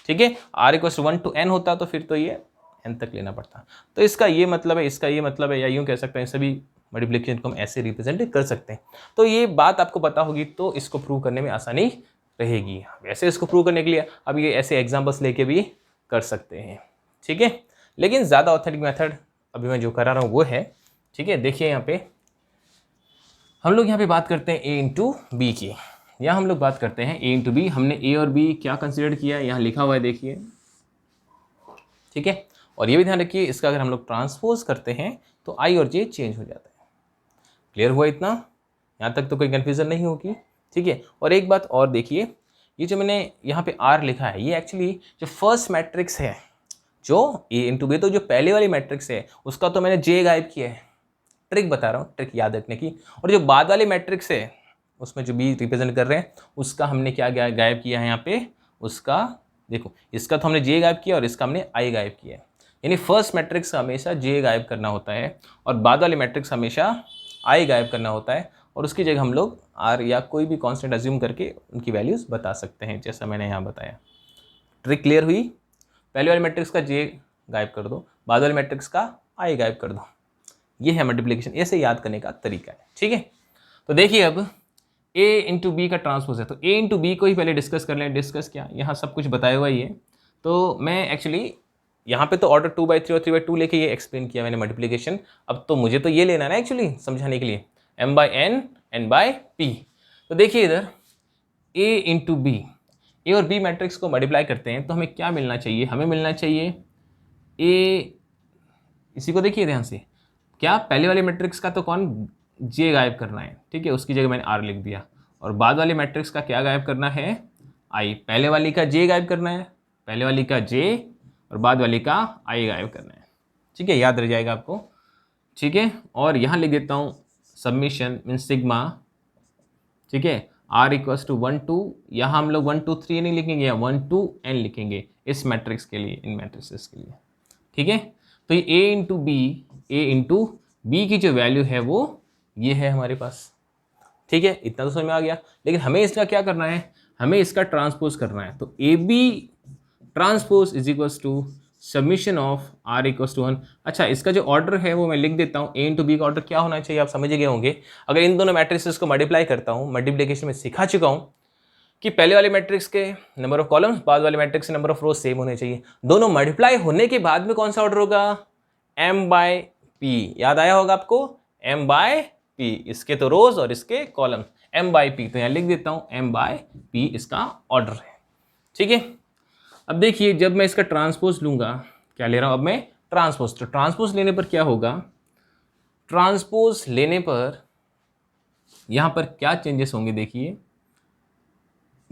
ठीक है। आर इक्वल्स 1 to n होता तो फिर तो ये n तक लेना पड़ता। तो इसका ये मतलब है, इसका ये मतलब है, या यूँ कह सकते हैं सभी मल्टीप्लिकेशन को हम ऐसे रिप्रेजेंट कर सकते हैं। तो ये बात आपको पता होगी तो इसको प्रूव करने में आसानी रहेगी। वैसे इसको प्रूव करने के लिए अब ये ऐसे एग्जाम्पल्स लेके भी कर सकते हैं, ठीक है। लेकिन ज़्यादा ऑथेंटिक मेथड अभी मैं जो करा रहा हूँ वो है, ठीक है। देखिए यहाँ पे हम लोग यहाँ पे बात करते हैं a इंटू बी की। यहाँ हम लोग बात करते हैं a इंटू बी। हमने a और b क्या कंसिडर किया है, यहाँ लिखा हुआ है, देखिए, ठीक है। और ये भी ध्यान रखिए, इसका अगर हम लोग ट्रांसपोज करते हैं तो i और j चेंज हो जाता है। क्लियर हुआ इतना, यहाँ तक तो कोई कन्फ्यूज़न नहीं होगी, ठीक है। और एक बात और देखिए, ये जो मैंने यहाँ पे r लिखा है ये एक्चुअली जो फर्स्ट मैट्रिक्स है, जो a इंटू बी, तो जो पहले वाली मैट्रिक्स है उसका तो मैंने j गायब किया है। ट्रिक बता रहा हूँ, ट्रिक याद रखने की। और जो बाद वाली मैट्रिक्स है उसमें जो बी रिप्रेजेंट कर रहे हैं उसका हमने क्या गायब किया है यहाँ पे, उसका देखो, इसका तो हमने जे गायब किया और इसका हमने आई गायब किया है। यानी फर्स्ट मैट्रिक्स हमेशा जे गायब करना होता है और बाद वाली मैट्रिक्स हमेशा आई गायब करना होता है, और उसकी जगह हम लोग आर या कोई भी कांस्टेंट अज्यूम करके उनकी वैल्यूज़ बता सकते हैं, जैसा मैंने यहाँ बताया। ट्रिक क्लियर हुई, पहले वाले मैट्रिक्स का जे गायब कर दो, बाद वाले मैट्रिक्स का आई गायब कर दो। ये है मल्टीप्लिकेशन, ऐसे याद करने का तरीका है, ठीक है। तो देखिए अब a इंटू बी का ट्रांसपोज है, तो a इंटू बी को ही पहले डिस्कस कर लें। डिस्कस क्या, यहाँ सब कुछ बताया हुआ ही है। तो मैं एक्चुअली यहाँ पे तो ऑर्डर 2/3 और 3/2 लेके ये एक्सप्लेन किया मैंने मल्टीप्लिकेशन। अब तो मुझे तो ये लेना है ना एक्चुअली समझाने के लिए, m/n n/p। तो देखिए इधर a इंटू बी, ए और बी मैट्रिक्स को मल्टीप्लाई करते हैं तो हमें क्या मिलना चाहिए, हमें मिलना चाहिए a, इसी को देखिए ध्यान से, क्या पहले वाले मैट्रिक्स का तो कौन जे गायब करना है, ठीक है, उसकी जगह मैंने आर लिख दिया। और बाद वाले मैट्रिक्स का क्या गायब करना है, आई। पहले वाली का जे गायब करना है, पहले वाली का जे, और बाद वाली का आई गायब करना है, ठीक है, याद रह जाएगा आपको, ठीक है। और यहाँ लिख देता हूँ सबमिशन मीन सिग्मा, ठीक है, आर इक्वल्स टू 1 2, यहाँ हम लोग 1 2 3 नहीं लिखेंगे, या 1 2 n लिखेंगे इस मैट्रिक्स के लिए, इन मैट्रिक्स के लिए, ठीक है। तो ये a into B, a into B की जो वैल्यू है वो ये है हमारे पास, ठीक है। इतना तो समझ में आ गया। लेकिन हमें इसका क्या करना है, हमें इसका ट्रांसपोज करना है। तो A B transpose is equals to summation of R equals to 1। अच्छा, इसका जो ऑर्डर है वो मैं लिख देता हूँ। ए इंटू बी का ऑर्डर क्या होना चाहिए आप समझ गए होंगे। अगर इन दोनों मैट्रिक्स को मल्टीप्लाई करता हूँ, मल्टीप्लिकेशन में सिखा चुका हूँ कि पहले वाले मैट्रिक्स के नंबर ऑफ कॉलम्स, बाद वाले मैट्रिक्स के नंबर ऑफ रोज सेम होने चाहिए। दोनों मल्टीप्लाई होने के बाद में कौन सा ऑर्डर होगा, m/p। याद आया होगा आपको, m/p, इसके तो रोज और इसके कॉलम, m/p। तो यहाँ लिख देता हूँ m/p इसका ऑर्डर है, ठीक है। अब देखिए जब मैं इसका ट्रांसपोज लूंगा, क्या ले रहा हूँ अब मैं, ट्रांसपोज। तो ट्रांसपोज लेने पर क्या होगा, ट्रांसपोज लेने पर यहाँ पर क्या चेंजेस होंगे, देखिए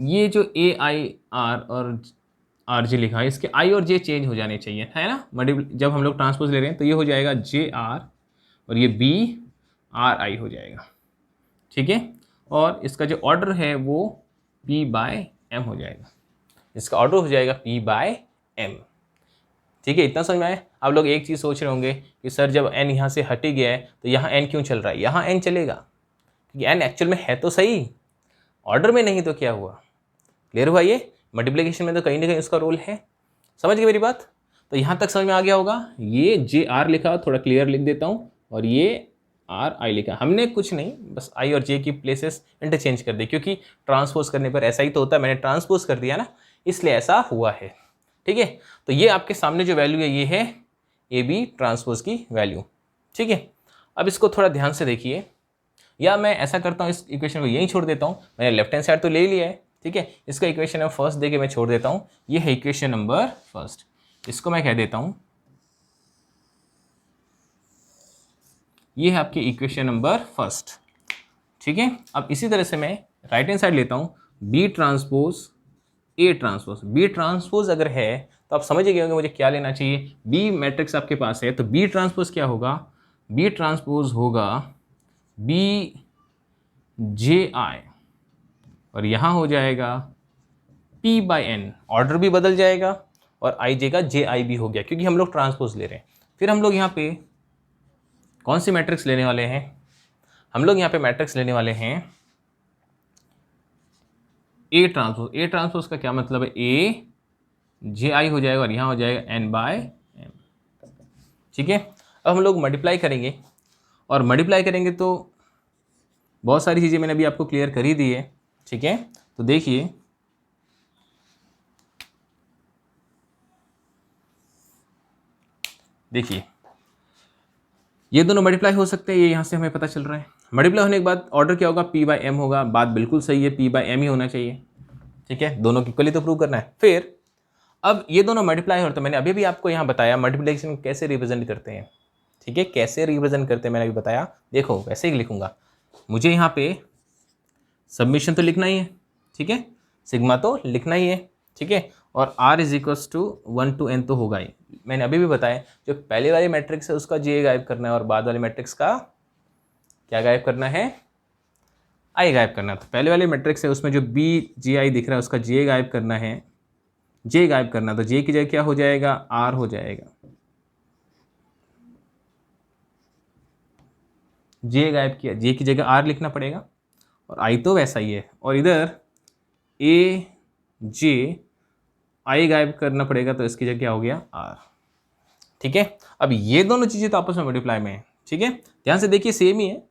ये जो ए आई आर और आर जे लिखा है, इसके आई और जे चेंज हो जाने चाहिए, है ना। जब हम लोग ट्रांसपोज ले रहे हैं तो ये हो जाएगा जे आर और ये बी आर आई हो जाएगा, ठीक है। और इसका जो ऑर्डर है वो पी बाय एम हो जाएगा, इसका ऑर्डर हो जाएगा पी बाय एम, ठीक है। इतना समझ में आया। आप लोग एक चीज़ सोच रहे होंगे कि सर जब एन यहाँ से हट ही गया है तो यहाँ एन क्यों चल रहा है। यहाँ एन चलेगा क्योंकि एन एक्चुअल में है तो सही, ऑर्डर में नहीं तो क्या हुआ। क्लियर हुआ। ये मल्टीप्लिकेशन में तो कहीं ना कहीं उसका रोल है। समझ गए मेरी बात। तो यहाँ तक समझ में आ गया होगा। ये जे आर लिखा, थोड़ा क्लियर लिख देता हूँ, और ये आर आई लिखा। हमने कुछ नहीं, बस आई और जे की प्लेसेस इंटरचेंज कर दी, क्योंकि ट्रांसपोज करने पर ऐसा ही तो होता है। मैंने ट्रांसपोज कर दिया ना, इसलिए ऐसा हुआ है, ठीक है। तो ये आपके सामने जो वैल्यू है ये है ए बी ट्रांसपोज की वैल्यू, ठीक है। अब इसको थोड़ा ध्यान से देखिए, या मैं ऐसा करता हूँ इस इक्वेशन को यहीं छोड़ देता हूँ। मैंने लेफ्ट हैंड साइड तो ले लिया है, ठीक है। इसका इक्वेशन नंबर फर्स्ट दे के मैं छोड़ देता हूँ। ये है इक्वेशन नंबर फर्स्ट, इसको मैं कह देता हूँ ये है आपकी इक्वेशन नंबर फर्स्ट, ठीक है। अब इसी तरह से मैं राइट हैंड साइड लेता हूँ, B transpose A transpose. B transpose अगर है तो आप समझ गए होंगे मुझे क्या लेना चाहिए। बी मैट्रिक्स आपके पास है तो बी ट्रांसपोज क्या होगा, बी ट्रांसपोज होगा बी जे आई, और यहाँ हो जाएगा पी बाई एन। ऑर्डर भी बदल जाएगा और आई जे का जे आई भी हो गया, क्योंकि हम लोग ट्रांसपोज ले रहे हैं। फिर हम लोग यहाँ पे कौन सी मैट्रिक्स लेने वाले हैं, हम लोग यहाँ पे मैट्रिक्स लेने वाले हैं ए ट्रांसपोज। ए ट्रांसपोज का क्या मतलब है, ए जे आई हो जाएगा और यहाँ हो जाएगा एन बाय एम, ठीक है। अब हम लोग मल्टीप्लाई करेंगे, और मल्टीप्लाई करेंगे तो बहुत सारी चीज़ें मैंने अभी आपको क्लियर कर ही दी है, ठीक है। तो देखिए ये दोनों मल्टीप्लाई हो सकते हैं, ये यहाँ से हमें पता चल रहा है। मल्टीप्लाई होने के बाद ऑर्डर क्या होगा, पी बाई एम होगा। बात बिल्कुल सही है, पी बाई एम ही होना चाहिए, ठीक है। दोनों की इक्वली तो प्रूव करना है। फिर अब ये दोनों मल्टीप्लाई हो, तो मैंने अभी भी आपको यहाँ बताया मल्टीप्लिकेशन कैसे रिप्रेजेंट करते हैं, ठीक है। कैसे रिप्रेजेंट करते हैं मैंने अभी बताया। देखो वैसे ही लिखूंगा, मुझे यहाँ पे सबमिशन तो लिखना ही है, ठीक है, सिग्मा तो लिखना ही है, ठीक है, और r is equals to 1 to n तो होगा ही। मैंने अभी भी बताया जो पहले वाली मैट्रिक्स है उसका जे गायब करना है, और बाद वाले मैट्रिक्स का क्या गायब करना है, आई गायब करना है। तो पहले वाले मैट्रिक्स है उसमें जो बी जे आई दिख रहा है उसका जे गायब करना है, जे गायब करना। तो जे की जगह क्या हो जाएगा, आर हो जाएगा। जे गायब किया, जे की जगह आर लिखना पड़ेगा, और आई तो वैसा ही है। और इधर ए जे आई गायब करना पड़ेगा, तो इसकी जगह क्या हो गया, आर, ठीक है। अब ये दोनों चीज़ें तो आपस में मल्टीप्लाई में है, ठीक है। ध्यान से देखिए सेम ही है,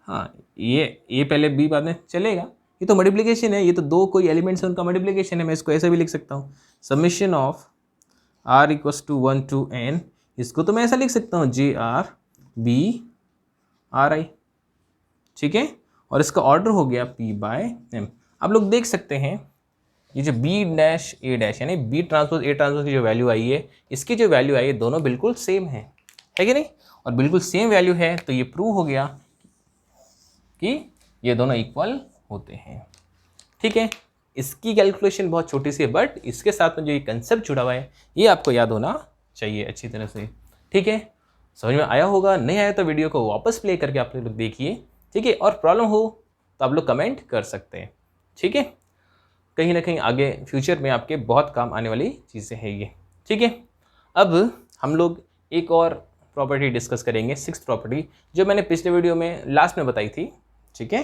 हाँ। ये पहले बी बाद में चलेगा, ये तो मल्टीप्लिकेशन है, ये तो दो कोई एलिमेंट्स है उनका मल्टीप्लिकेशन है। मैं इसको ऐसे भी लिख सकता हूँ, summation of R equals to 1 to n। इसको तो मैं ऐसा लिख सकता हूँ, J R B R I, ठीक है। और इसका ऑर्डर हो गया पी बाय एम। आप लोग देख सकते हैं ये जो बी डैश ए डैश यानी बी ट्रांसपोज ए ट्रांसपोज की जो वैल्यू आई है, इसकी जो वैल्यू आई है, दोनों बिल्कुल सेम है कि नहीं। और बिल्कुल सेम वैल्यू है तो ये प्रूव हो गया कि ये दोनों इक्वल होते हैं, ठीक है। इसकी कैलकुलेशन बहुत छोटी सी है, बट इसके साथ में जो ये कंसेप्ट जुड़ा हुआ है ये आपको याद होना चाहिए अच्छी तरह से, ठीक है। समझ में आया होगा, नहीं आया तो वीडियो को वापस प्ले करके आप लोग देखिए, ठीक है। और प्रॉब्लम हो तो आप लोग कमेंट कर सकते हैं, ठीक है। कहीं ना कहीं आगे फ्यूचर में आपके बहुत काम आने वाली चीज़ें हैं ये, ठीक है। अब हम लोग एक और प्रॉपर्टी डिस्कस करेंगे, सिक्स्थ प्रॉपर्टी, जो मैंने पिछले वीडियो में लास्ट में बताई थी, ठीक है।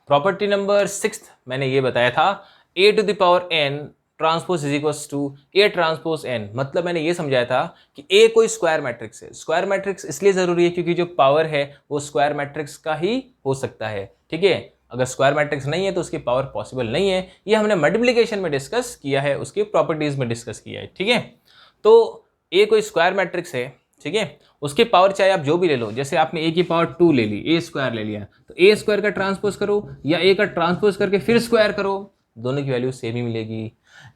प्रॉपर्टी नंबर 6 मैंने ये बताया था, a to the power n transpose is equals to A transpose N. मतलब मैंने ये समझाया था कि ए कोई स्क्वायर मैट्रिक्स है। स्क्वायर मैट्रिक्स इसलिए ज़रूरी है क्योंकि जो पावर है वो स्क्वायर मैट्रिक्स का ही हो सकता है, ठीक है। अगर स्क्वायर मैट्रिक्स नहीं है तो उसकी पावर पॉसिबल नहीं है। ये हमने मल्टीप्लिकेशन में डिस्कस किया है, उसकी प्रॉपर्टीज़ में डिस्कस किया है, ठीक है। तो ए कोई स्क्वायर मैट्रिक्स है, ठीक है। उसकी पावर चाहे आप जो भी ले लो, जैसे आपने ए की पावर 2 ले ली, ए स्क्वायर ले लिया, तो ए स्क्वायर का ट्रांसपोज करो या ए का ट्रांसपोज करके फिर स्क्वायर करो, दोनों की वैल्यू सेम ही मिलेगी।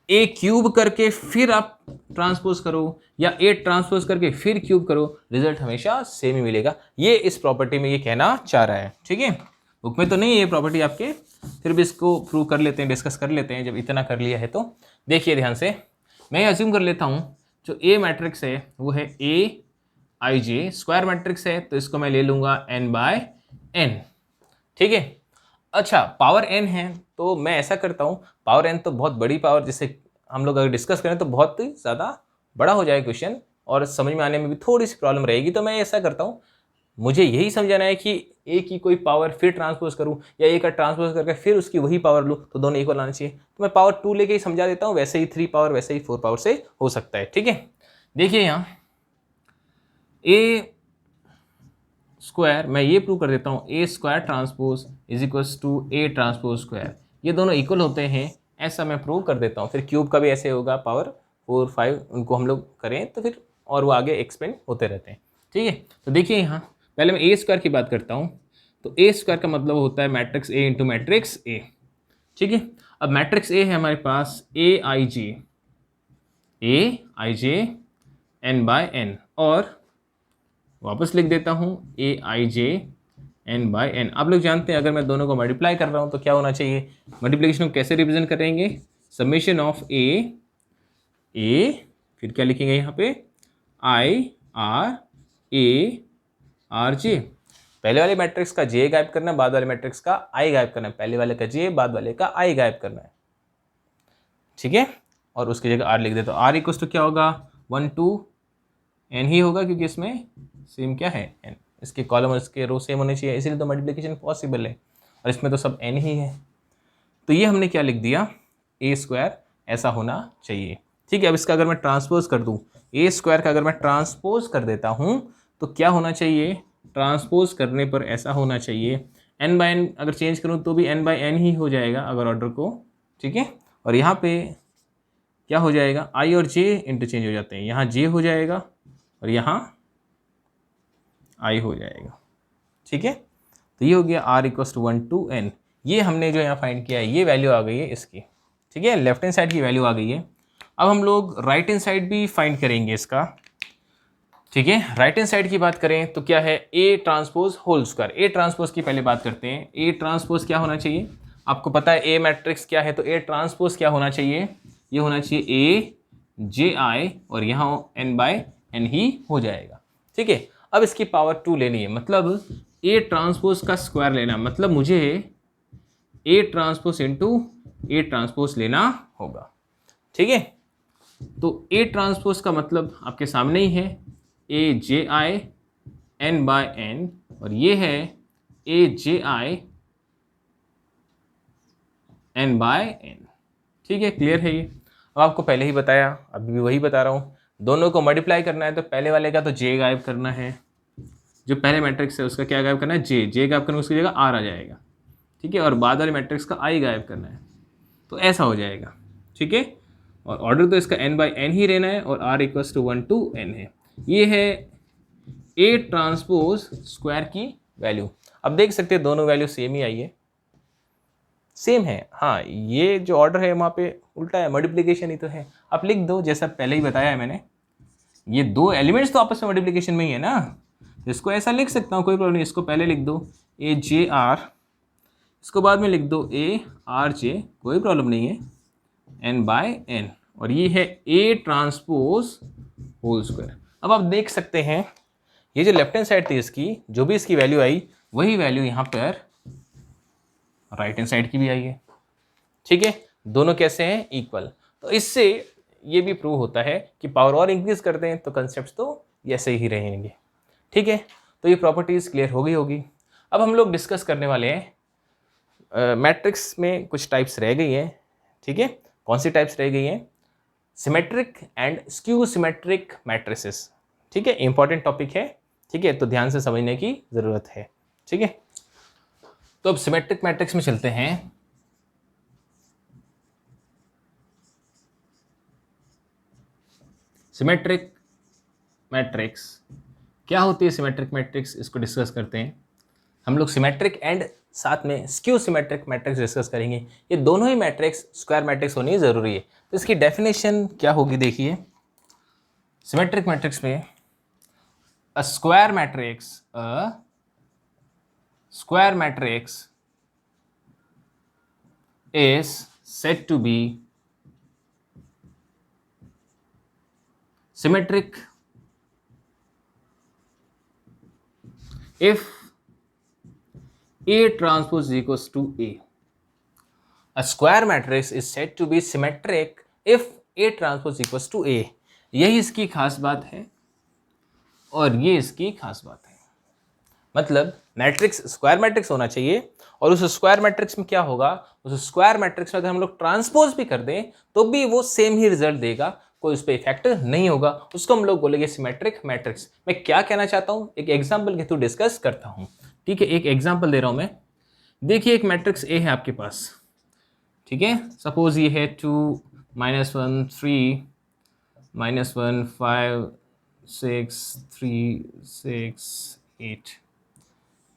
ए क्यूब करके फिर आप ट्रांसपोज करो या ए ट्रांसपोज करके फिर क्यूब करो, रिजल्ट हमेशा सेम ही मिलेगा। ये इस प्रॉपर्टी में ये कहना चाह रहा है, ठीक है। बुक में तो नहीं है ये प्रॉपर्टी आपके, फिर भी इसको प्रूव कर लेते हैं, डिस्कस कर लेते हैं जब इतना कर लिया है तो। देखिए ध्यान से, मैं अज्यूम कर लेता हूँ जो ए मैट्रिक्स है वो है ए आई जे, स्क्वायर मैट्रिक्स है तो इसको मैं ले लूँगा n बाय n, ठीक है। अच्छा पावर n है तो मैं ऐसा करता हूँ, पावर n तो बहुत बड़ी पावर, जिसे हम लोग अगर डिस्कस करें तो बहुत ही ज़्यादा बड़ा हो जाएगा क्वेश्चन और समझ में आने में भी थोड़ी सी प्रॉब्लम रहेगी। तो मैं ऐसा करता हूँ, मुझे यही समझाना है कि ए की कोई पावर फिर ट्रांसपोज करूँ या ए का ट्रांसपोज करके फिर उसकी वही पावर लूँ, तो दोनों इक्वल आना चाहिए। तो मैं पावर 2 लेके ही समझा देता हूँ, वैसे ही 3 पावर वैसे ही 4 पावर से हो सकता है, ठीक है। देखिए यहाँ ए स्क्वायर, मैं ये प्रूव कर देता हूँ, A square transpose is equals to A transpose square, ये दोनों इक्वल होते हैं, ऐसा मैं प्रूव कर देता हूँ। फिर क्यूब का भी ऐसे होगा, पावर 4 5 उनको हम लोग करें तो फिर और वो आगे एक्सपेंड होते रहते हैं, ठीक है। तो देखिए यहाँ पहले मैं ए स्क्वायर की बात करता हूँ, तो ए स्क्वायर का मतलब होता है matrix A into matrix A, ठीक है। अब मैट्रिक्स ए है हमारे पास A I J N bye N, और वापस लिख देता हूँ ए I J N bye N. आप लोग जानते हैं अगर मैं दोनों को मल्टीप्लाई कर रहा हूँ तो क्या होना चाहिए, मल्टीप्लिकेशन को कैसे रिप्रेजेंट करेंगे, समेशन ऑफ ए फिर क्या लिखेंगे यहाँ पे I R A R J. पहले वाले मैट्रिक्स का जे गायब करना है, बाद वाले मैट्रिक्स का आई गायब करना है, पहले वाले का जे बाद वाले का आई गायब करना है, ठीक है। और उसकी जगह आर लिख दे, तो आर इक्वल्स टू क्या होगा 1 2 एन ही होगा, क्योंकि इसमें सेम क्या है एन, इसके कॉलम और इसके रो सेम होने चाहिए, इसीलिए तो मल्टीप्लिकेशन पॉसिबल है, और इसमें तो सब एन ही है। तो ये हमने क्या लिख दिया, ए स्क्वायर ऐसा होना चाहिए, ठीक है। अब इसका अगर मैं ट्रांसपोज कर दूँ, ए स्क्वायर का अगर मैं ट्रांसपोज कर देता हूँ तो क्या होना चाहिए, ट्रांसपोज करने पर ऐसा होना चाहिए, एन बाय एन अगर चेंज करूँ तो भी एन बाय एन ही हो जाएगा अगर ऑर्डर को, ठीक है। और यहाँ पे क्या हो जाएगा, आई और जे इंटरचेंज हो जाते हैं, यहाँ जे हो जाएगा और यहाँ आई हो जाएगा, ठीक है। तो ये हो गया R equals to 1 to n। ये हमने जो यहाँ फाइंड किया है ये वैल्यू आ गई है इसकी, ठीक है, लेफ्ट हैंड साइड की वैल्यू आ गई है। अब हम लोग राइट हैंड साइड भी फाइंड करेंगे इसका, ठीक है। राइट हैंड साइड की बात करें तो क्या है, A transpose whole square. A transpose की पहले बात करते हैं, ए ट्रांसपोज क्या होना चाहिए, आपको पता है ए मैट्रिक्स क्या है, तो ए ट्रांसपोज क्या होना चाहिए, ये होना चाहिए ए जे आई और यहाँ एन बाय एन ही हो जाएगा, ठीक है। अब इसकी पावर 2 लेनी है, मतलब ए ट्रांसपोज का स्क्वायर लेना, मतलब मुझे A transpose into A transpose लेना होगा, ठीक है। तो ए ट्रांसपोज का मतलब आपके सामने ही है, ए जे आई एन बाय एन, और ये है ए जे आई एन बाय एन, ठीक है, क्लियर है ये। अब आपको पहले ही बताया, अभी भी वही बता रहा हूँ, दोनों को मल्टीप्लाई करना है तो पहले वाले का तो जे गायब करना है, जो पहले मैट्रिक्स है उसका क्या गायब करना है, जे गायब करना, उसकी जगह आर आ जाएगा, ठीक है। और बाद वाले मैट्रिक्स का आई गायब करना है, तो ऐसा हो जाएगा, ठीक है। और ऑर्डर तो इसका n बाई एन ही रहना है, और r equals to 1 to n है। ये है ए ट्रांसपोज स्क्वायर की वैल्यू। अब देख सकते हैं दोनों वैल्यू सेम ही आई है, सेम है, हाँ ये जो ऑर्डर है वहाँ पे उल्टा है, मल्टीप्लिकेशन ही तो है। आप लिख दो जैसा पहले ही बताया है मैंने, ये दो एलिमेंट्स तो आपस में मल्टीप्लिकेशन में ही है ना, इसको ऐसा लिख सकता हूँ, कोई प्रॉब्लम नहीं। इसको पहले लिख दो ए जे आर, इसको बाद में लिख दो ए आर जे, कोई प्रॉब्लम नहीं है, एन बाय एन, और ये है ए ट्रांसपोज होल स्क्वायर। अब आप देख सकते हैं ये जो लेफ्ट हैंड साइड थी इसकी, जो भी इसकी वैल्यू आई वही वैल्यू यहाँ पर राइट हैंड साइड की भी आई है, ठीक है। दोनों कैसे हैं, इक्वल। तो इससे ये भी प्रूव होता है कि पावर और इंक्रीज करते हैं तो कंसेप्ट तो ऐसे ही रहेंगे, ठीक है। तो ये प्रॉपर्टीज क्लियर हो गई होगी। अब हम लोग डिस्कस करने वाले हैं मैट्रिक्स में कुछ टाइप्स रह गई हैं, ठीक है। कौन सी टाइप्स रह गई हैं, symmetric and skew symmetric matrices, ठीक है, इंपॉर्टेंट टॉपिक है, ठीक है, तो ध्यान से समझने की ज़रूरत है, ठीक है। तो अब सिमेट्रिक मैट्रिक्स में चलते हैं। सिमेट्रिक मैट्रिक्स क्या होती है, सिमेट्रिक मैट्रिक्स इसको डिस्कस करते हैं हम लोग। सिमेट्रिक एंड साथ में स्क्यू सिमेट्रिक मैट्रिक्स डिस्कस करेंगे। ये दोनों ही मैट्रिक्स स्क्वायर मैट्रिक्स होनी ज़रूरी है। तो इसकी डेफिनेशन क्या होगी, देखिए सिमेट्रिक मैट्रिक्स में अ square matrix is said to be symmetric if A transpose is equals to A. A square matrix is said to be symmetric if A transpose equals to A. यही इसकी खास बात है और ये इसकी खास बात है। मतलब मैट्रिक्स स्क्वायर मैट्रिक्स होना चाहिए और उस स्क्वायर मैट्रिक्स में क्या होगा, उस स्क्वायर मैट्रिक्स में अगर हम लोग ट्रांसपोज भी कर दें तो भी वो सेम ही रिजल्ट देगा, कोई उस पर इफेक्ट नहीं होगा, उसको हम लोग बोलेंगे सिमेट्रिक मैट्रिक्स। मैं क्या कहना चाहता हूँ एक एग्जाम्पल के थ्रू डिस्कस करता हूँ। ठीक है, एक एग्जाम्पल दे रहा हूँ मैं। देखिए एक मैट्रिक्स ए है आपके पास, ठीक है, सपोज ये है 2 -1 3 -1 5 6 3 6 8।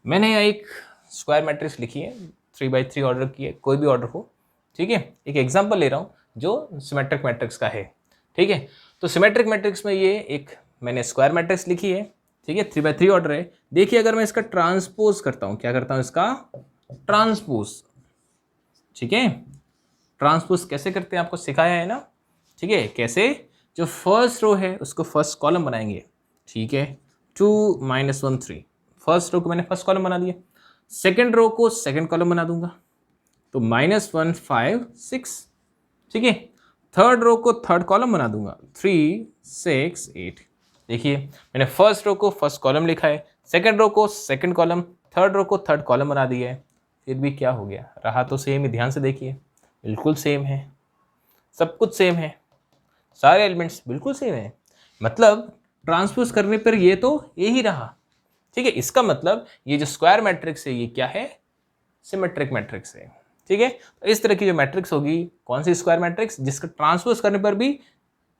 मैंने यहाँ एक स्क्वायर मैट्रिक्स लिखी है, 3x3 ऑर्डर की है, कोई भी ऑर्डर हो। ठीक है, एक एग्जांपल ले रहा हूँ जो सिमेट्रिक मैट्रिक्स का है। ठीक है, तो सिमेट्रिक मैट्रिक्स में ये एक मैंने स्क्वायर मैट्रिक्स लिखी है। ठीक है, 3x3 ऑर्डर है। देखिए अगर मैं इसका ट्रांसपोज करता हूँ, क्या करता हूँ इसका ट्रांसपोज। ठीक है, ट्रांसपोज कैसे करते हैं आपको सिखाया है ना। ठीक है, कैसे, जो फर्स्ट रो है उसको फर्स्ट कॉलम बनाएंगे। ठीक है, 2 -1 3, फर्स्ट रो को मैंने फर्स्ट कॉलम बना दिया, सेकेंड रो को सेकेंड कॉलम बना दूंगा, तो -1 5 6। ठीक है, थर्ड रो को थर्ड कॉलम बना दूंगा, 3 6 8। देखिए मैंने फर्स्ट रो को फर्स्ट कॉलम लिखा है, सेकेंड रो को सेकेंड कॉलम, थर्ड रो को थर्ड कॉलम बना दिया है, फिर भी क्या हो गया, रहा तो सेम ही। ध्यान से देखिए बिल्कुल सेम है, सब कुछ सेम है, सारे एलिमेंट्स बिल्कुल सेम है। मतलब ट्रांसपोज करने पर ये तो ये ही रहा। ठीक है, इसका मतलब ये जो स्क्वायर मैट्रिक्स है ये क्या है, सिमेट्रिक मैट्रिक्स है। ठीक है, तो इस तरह की जो मैट्रिक्स होगी, कौन सी स्क्वायर मैट्रिक्स, जिसका ट्रांसपोज करने पर भी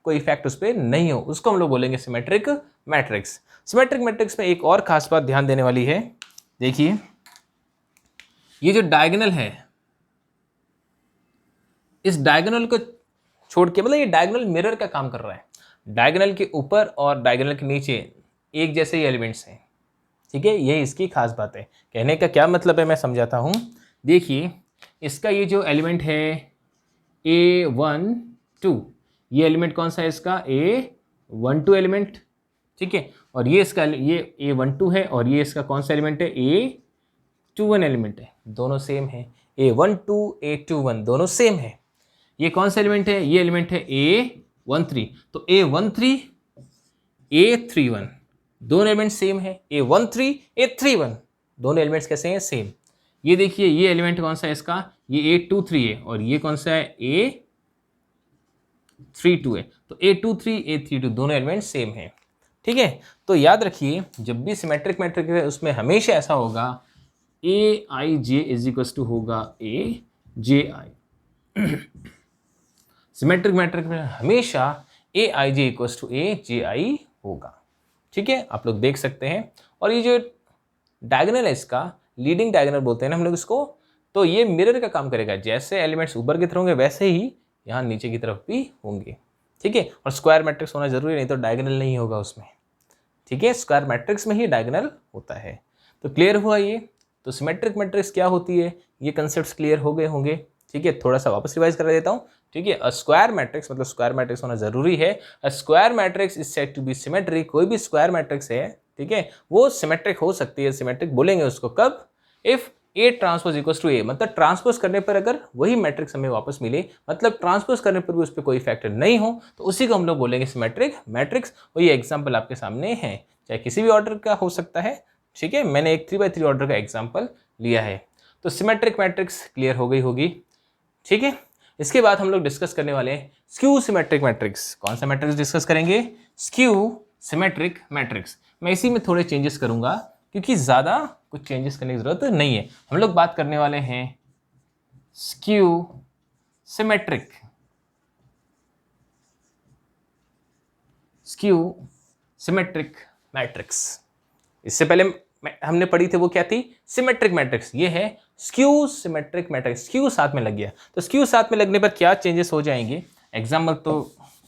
कोई इफेक्ट उस पर नहीं हो, उसको हम लोग बोलेंगे सिमेट्रिक मैट्रिक्स। सिमेट्रिक मैट्रिक्स में एक और खास बात ध्यान देने वाली है। देखिए ये जो डायगोनल है, इस डायगोनल को छोड़ के, मतलब ये डायगोनल मिरर का काम कर रहा है। डायगोनल के ऊपर और डायगोनल के नीचे एक जैसे ही एलिमेंट्स हैं। ठीक है, ये इसकी खास बात है। कहने का क्या मतलब है मैं समझाता हूँ। देखिए इसका ये जो एलिमेंट है A1 2, ये एलिमेंट कौन सा है इसका, A1 2 एलिमेंट। ठीक है, और ये इसका ये A1 2 है और ये इसका कौन सा एलिमेंट है, A21 एलिमेंट है। दोनों सेम है, A1 2 A21 दोनों सेम है। ये कौन सा एलिमेंट है, ये एलिमेंट है A13, तो A13 A31 दोनों एलिमेंट सेम है। A13 A31 दोनों एलिमेंट्स कैसे हैं, सेम। ये देखिए ये एलिमेंट कौन सा है इसका, ये A23 है और ये कौन सा है, A32 है। तो A23 A32 दोनों एलिमेंट सेम है। ठीक है, तो याद रखिए जब भी सिमेट्रिक मैट्रिक्स है उसमें हमेशा ऐसा होगा AIJ इज इक्वल टू होगा AJI। सिमेट्रिक मैट्रिक में हमेशा AIJ इक्वल टू AJI होगा। ठीक है, आप लोग देख सकते हैं। और ये जो डायगोनल है इसका लीडिंग डायगोनल बोलते हैं ना हम लोग इसको, तो ये मिरर का काम करेगा। जैसे एलिमेंट्स ऊपर की तरफ होंगे वैसे ही यहाँ नीचे की तरफ भी होंगे। ठीक है, और स्क्वायर मैट्रिक्स होना जरूरी, नहीं तो डायगोनल नहीं होगा उसमें। ठीक है, स्क्वायर मैट्रिक्स में ही डायगोनल होता है। तो क्लियर हुआ ये। तो सिमेट्रिक मैट्रिक्स क्या होती है, ये कंसेप्ट क्लियर हो गए होंगे। ठीक है, थोड़ा सा वापस रिवाइज करा देता हूँ। ठीक है, अ स्क्वायर मैट्रिक्स मतलब स्क्वायर मैट्रिक्स होना जरूरी है। A square matrix is said to be symmetric. कोई भी स्क्वायर मैट्रिक्स है, ठीक है, वो सिमेट्रिक हो सकती है। सिमेट्रिक बोलेंगे उसको कब, if A transpose equals to A, मतलब ट्रांसपोज करने पर अगर वही मैट्रिक्स हमें वापस मिले, मतलब ट्रांसपोज करने पर भी उस पर कोई फैक्टर नहीं हो, तो उसी को हम लोग बोलेंगे सिमेट्रिक मैट्रिक्स। और ये एग्जाम्पल आपके सामने है, चाहे किसी भी ऑर्डर का हो सकता है। ठीक है, मैंने एक 3x3 ऑर्डर का एग्जाम्पल लिया है। तो सिमेट्रिक मैट्रिक्स क्लियर हो गई होगी। ठीक है, इसके बाद हम लोग डिस्कस करने वाले हैं स्क्यू सिमेट्रिक मैट्रिक्स। कौन सा मैट्रिक्स डिस्कस करेंगे, स्क्यू सिमेट्रिक मैट्रिक्स। मैं इसी में थोड़े चेंजेस करूंगा क्योंकि ज़्यादा कुछ चेंजेस करने की ज़रूरत नहीं है। हम लोग बात करने वाले हैं skew symmetric, skew symmetric matrix. इससे पहले हमने पढ़ी थी वो क्या थी, सिमेट्रिक मैट्रिक्स। ये है स्क्यू सिमेट्रिक मैट्रिक्स। स्क्यू साथ में लग गया, तो स्क्यू साथ में लगने पर क्या चेंजेस हो जाएंगे, एग्जाम्पल तो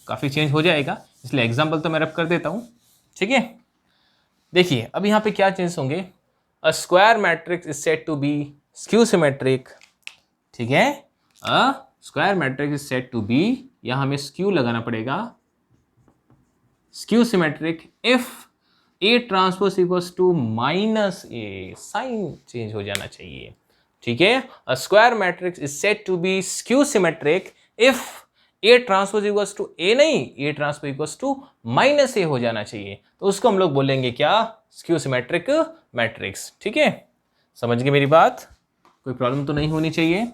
काफ़ी चेंज हो जाएगा, इसलिए एग्जाम्पल तो मैं रब कर देता हूँ। ठीक है, देखिए अब यहाँ पे क्या चेंजेस होंगे। A square matrix is said to be skew symmetric. ठीक है, a square matrix is said to be, यहाँ हमें स्क्यू लगाना पड़ेगा, skew symmetric if A transpose equals to minus A, sign change हो जाना चाहिए, ठीक है। A square matrix is said to be skew symmetric if A transpose equals to A, नहीं, A transpose equals to minus A हो जाना चाहिए, तो उसको हम लोग बोलेंगे क्या, स्क्यू सिमेट्रिक मैट्रिक्स, ठीक है। समझ गए मेरी बात, कोई प्रॉब्लम तो नहीं होनी चाहिए,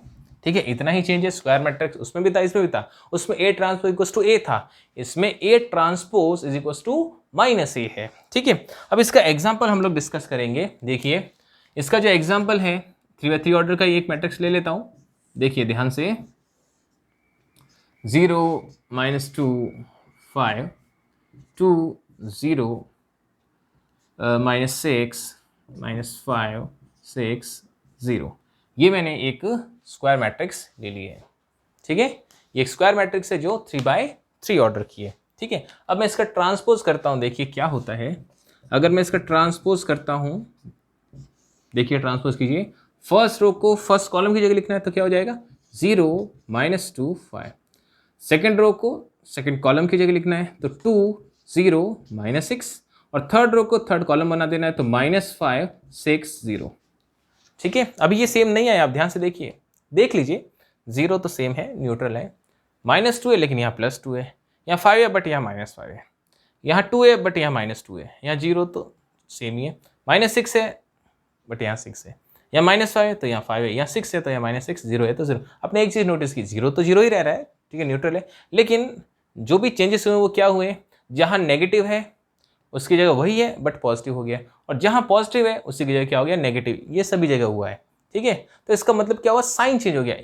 ठीक है। इतना ही चेंज है, स्क्वायर मैट्रिक्स उसमें भी था, इसमें भी था, उसमें A transpose equals to A था, इसमें A transpose is equals to minus A है, ठीक है। अब इसका एग्जांपल हम लोग डिस्कस करेंगे। देखिए इसका जो एग्जांपल है 3x3 ऑर्डर का एक मैट्रिक्स ले लेता हूं, देखिए ध्यान से, 0 -2 5 2 0 -6 -5 6 0, ये मैंने एक स्क्वायर मैट्रिक्स ले ली है, ठीक है। ये एक स्क्वायर मैट्रिक्स है जो 3x3 ऑर्डर की है, ठीक है। अब मैं इसका ट्रांसपोज करता हूं, देखिए क्या होता है अगर मैं इसका ट्रांसपोज करता हूं, देखिए ट्रांसपोज कीजिए, फर्स्ट रो को फर्स्ट कॉलम की जगह लिखना है तो क्या हो जाएगा 0 -2 5, सेकेंड रो को सेकेंड कॉलम की जगह लिखना है तो 2 0 -6, और थर्ड रो को थर्ड कॉलम बना देना है तो -5 6 0, ठीक है। अभी ये सेम नहीं आया, आप ध्यान से देखिए, देख लीजिए, 0 तो सेम है, न्यूट्रल है, -2 है लेकिन यहाँ +2 है, यहाँ 5 है बट यहाँ -5 है, यहाँ 2 है बट यहाँ -2 है, यहाँ 0 तो सेम ही है, -6 है बट यहाँ 6 है, यहाँ -5 है तो यहाँ 5 है, यहाँ 6 है तो यहाँ -6, 0 है तो 0। आपने एक चीज़ नोटिस की, 0 तो 0 ही रह रहा है, ठीक है, न्यूट्रल है, लेकिन जो भी चेंजेस हुए वो क्या हुए, जहाँ नेगेटिव है उसकी जगह वही है बट पॉजिटिव हो गया, और जहाँ पॉजिटिव है उसी की जगह क्या हो गया नेगेटिव, ये सभी जगह हुआ है, ठीक है। तो इसका मतलब क्या हुआ, साइन चेंज हो गया,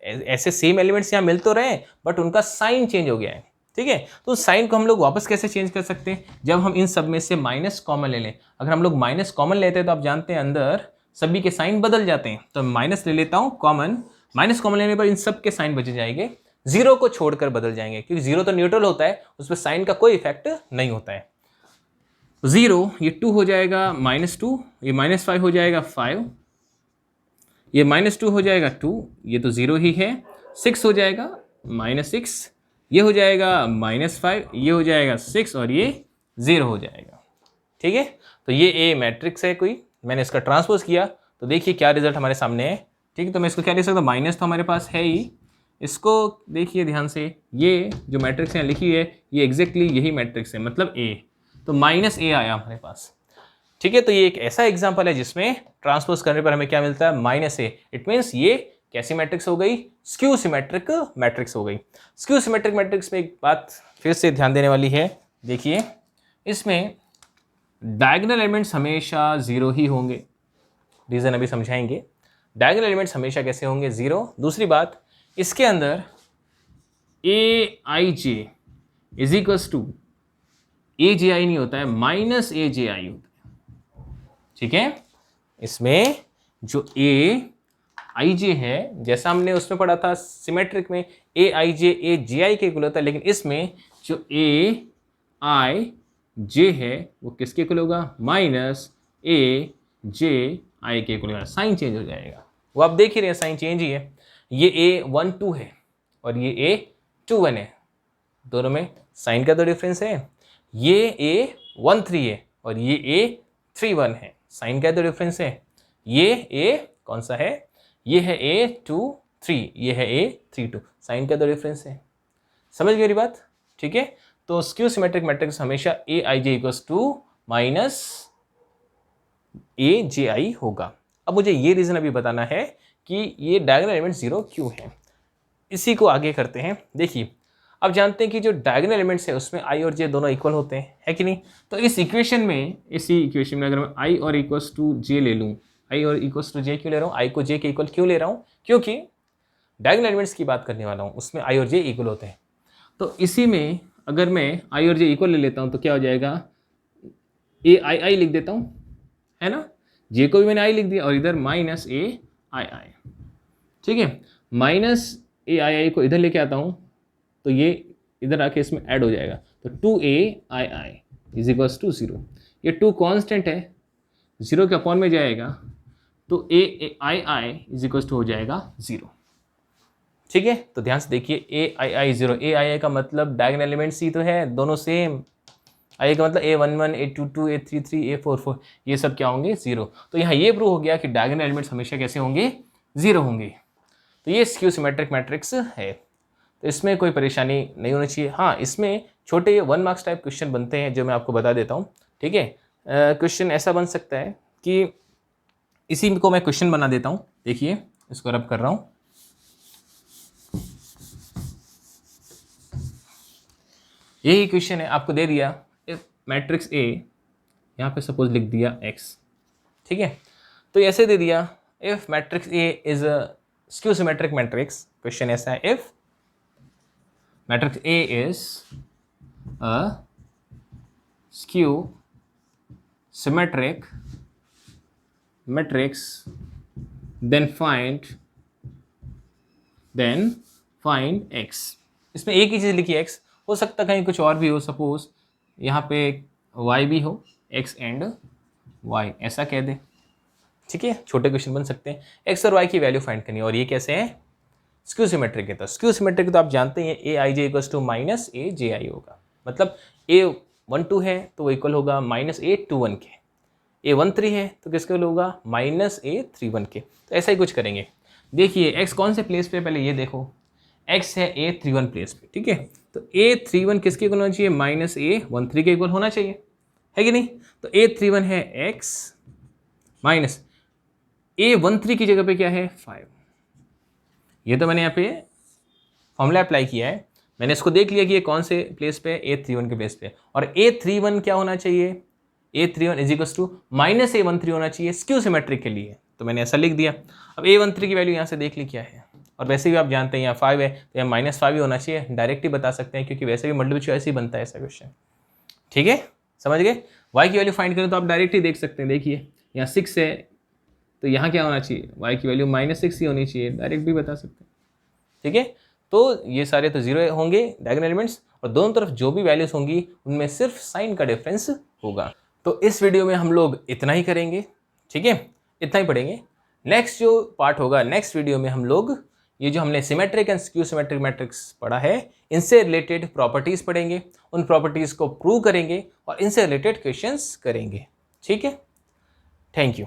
ऐसे सेम एलिमेंट्स यहाँ मिल तो रहे बट उनका साइन चेंज हो गया है, ठीक है। तो साइन को हम लोग वापस कैसे चेंज कर सकते हैं, जब हम इन सब में से माइनस कॉमन ले लें। अगर हम लोग माइनस कॉमन लेते हैं तो आप जानते हैं अंदर सभी के साइन बदल जाते हैं, तो माइनस ले लेता हूँ कॉमन, माइनस कॉमन लेने पर इन सब के साइन बच जाएंगे, 0 को छोड़कर बदल जाएंगे, क्योंकि 0 तो न्यूट्रल होता है, उस पर साइन का कोई इफेक्ट नहीं होता है। 0 ये 2 हो जाएगा -2, ये -5 हो जाएगा 5, ये -2 हो जाएगा 2, ये तो 0 ही है, 6 हो जाएगा -6, ये हो जाएगा -5, ये हो जाएगा 6 और ये 0 हो जाएगा, ठीक है। तो ये ए मैट्रिक्स है कोई, मैंने इसका ट्रांसपोज किया तो देखिए क्या रिजल्ट हमारे सामने है, ठीक है। तो मैं इसको क्या लिख सकता हूँ, माइनस तो हमारे पास है ही, इसको देखिए ध्यान से, ये जो मैट्रिक्स यहाँ लिखी है ये एग्जैक्टली यही मैट्रिक्स है, मतलब ए, तो -a आया हमारे पास, ठीक है। तो ये एक ऐसा एग्जांपल है जिसमें ट्रांसपोज करने पर हमें क्या मिलता है, -a। इट मीन्स ये कैसी मैट्रिक्स हो गई, स्क्यू सिमेट्रिक मैट्रिक्स हो गई। स्क्यू सिमेट्रिक मैट्रिक्स में एक बात फिर से ध्यान देने वाली है, देखिए इसमें डायगोनल एलिमेंट्स हमेशा 0 ही होंगे, रीजन अभी समझाएंगे। डायगोनल एलिमेंट्स हमेशा कैसे होंगे, 0। दूसरी बात, इसके अंदर aij is equals to AJI नहीं होता है, -AJI होता है, ठीक है। इसमें जो AIJ है, जैसा हमने उसमें पढ़ा था सिमेट्रिक में AIJ AJI के इक्वल होता है, लेकिन इसमें जो AIJ है वो किसके इक्वल होगा, -AJI के इक्वल होगा, साइन चेंज हो जाएगा, वो आप देख ही रहे हैं, साइन चेंज ही है। ये A12 है और ये A21 है, दोनों में साइन का तो डिफरेंस है, ये A13 है और ये A31 है, साइन का तो डिफरेंस है। ये A कौन सा है, ये है A23, ये है A32, साइन का तो डिफरेंस है। समझ गए मेरी बात, ठीक है। तो स्क्यू सिमेट्रिक मैट्रिक्स हमेशा AIJ इक्वल्स टू -AJI होगा। अब मुझे ये रीजन अभी बताना है कि ये डायगोनल एलिमेंट 0 क्यों है, इसी को आगे करते हैं। देखिए अब जानते हैं कि जो डायगोनल एलिमेंट्स है उसमें आई और जे दोनों इक्वल होते हैं, है कि नहीं। तो इस इक्वेशन में, इसी इक्वेशन में अगर मैं आई और इक्वल्स टू जे ले लूँ, आई और इक्वल्स टू जे क्यों ले रहा हूँ, आई को जे के इक्वल क्यों ले रहा हूँ, क्योंकि डायगोनल एलिमेंट्स की बात करने वाला हूँ, उसमें आई और जे इक्वल होते हैं। तो इसी में अगर मैं आई और जे इक्वल ले लेता हूँ तो क्या हो जाएगा, AII लिख देता हूँ, है ना, जे को भी मैंने आई लिख दिया और इधर -AII, ठीक है। -AII को इधर लेके आता हूँ तो ये इधर आके इसमें ऐड हो जाएगा, तो 2AII इज इक्वल्स टू 0। ये 2 कांस्टेंट है, 0 के अपॉन में जाएगा तो AII इज इक्वल्स टू हो जाएगा 0, ठीक है, तो ध्यान से देखिए AII0, AII का मतलब डायगोनल एलिमेंट्स ही तो है, दोनों सेम। आई का मतलब A11, A22, A33, A44, ये सब क्या होंगे, 0। तो यहाँ ये प्रूव हो गया कि डायगोनल एलिमेंट्स हमेशा कैसे होंगे, 0 होंगे। तो ये स्क्यू सिमेट्रिक मैट्रिक्स है, तो इसमें कोई परेशानी नहीं होनी चाहिए। हाँ, इसमें छोटे 1 मार्क्स टाइप क्वेश्चन बनते हैं जो मैं आपको बता देता हूँ, ठीक है। क्वेश्चन ऐसा बन सकता है कि इसी को मैं क्वेश्चन बना देता हूँ, देखिए इसको रब कर रहा हूँ। यही क्वेश्चन है, आपको दे दिया इफ मैट्रिक्स ए, यहाँ पे सपोज लिख दिया x, ठीक है। तो ऐसे दे दिया if matrix A is a skew symmetric matrix, question ऐसा है if matrix A is a skew symmetric matrix then find x। इसमें एक ही चीज़ लिखी x, हो सकता कहीं कुछ और भी हो, सपोज यहाँ पे y भी हो, x एंड y ऐसा कह दे, ठीक है। छोटे क्वेश्चन बन सकते हैं, x और y की वैल्यू फाइंड करनी है, और ये कैसे है, स्क्यू सिमेट्रिक है। तो स्क्यू सिमेट्रिक तो आप जानते हैं AIJ equals to minus AJI होगा, मतलब A12 है तो वो इक्वल होगा माइनस A21 के, A13 है तो किसके होगा, माइनस A31 के। तो ऐसा ही कुछ करेंगे। देखिए x कौन से प्लेस पे, पहले ये देखो x है A31 प्लेस पे, ठीक है। तो A31 किसके इक्वल होना चाहिए, माइनस A13 के इक्वल होना चाहिए, है कि नहीं। तो A31 है x माइनस A13 की जगह पे क्या है 5। ये तो मैंने यहाँ पे फॉर्मूला अप्लाई किया है, मैंने इसको देख लिया कि ये कौन से प्लेस पे, A31 के प्लेस पे, और A31 क्या होना चाहिए, A31 is equal to minus A13 होना चाहिए स्क्यू सिमेट्रिक के लिए, तो मैंने ऐसा लिख दिया। अब A13 की वैल्यू यहाँ से देख ली क्या है, और वैसे भी आप जानते हैं यहाँ 5 है तो यहाँ -5 ही होना चाहिए, डायरेक्ट ही बता सकते हैं क्योंकि वैसे भी मल्टीपल चॉइस ही बनता है ऐसा क्वेश्चन, ठीक है, समझ गए। y की वैल्यू फाइंड करें तो आप डायरेक्ट ही देख सकते हैं, देखिए यहाँ 6 है तो यहाँ क्या होना चाहिए, y की वैल्यू -6 ही होनी चाहिए, डायरेक्ट भी बता सकते हैं, ठीक है। तो ये सारे तो 0 होंगे डायगोनल एलिमेंट्स, और दोनों तरफ जो भी वैल्यूज होंगी उनमें सिर्फ साइन का डिफरेंस होगा। तो इस वीडियो में हम लोग इतना ही करेंगे, ठीक है, इतना ही पढ़ेंगे। नेक्स्ट जो पार्ट होगा, नेक्स्ट वीडियो में हम लोग ये जो हमने symmetric and skew symmetric matrix पढ़ा है, इनसे रिलेटेड प्रॉपर्टीज पढ़ेंगे, उन प्रॉपर्टीज को प्रूव करेंगे और इनसे रिलेटेड क्वेश्चंस करेंगे, ठीक है। Thank you.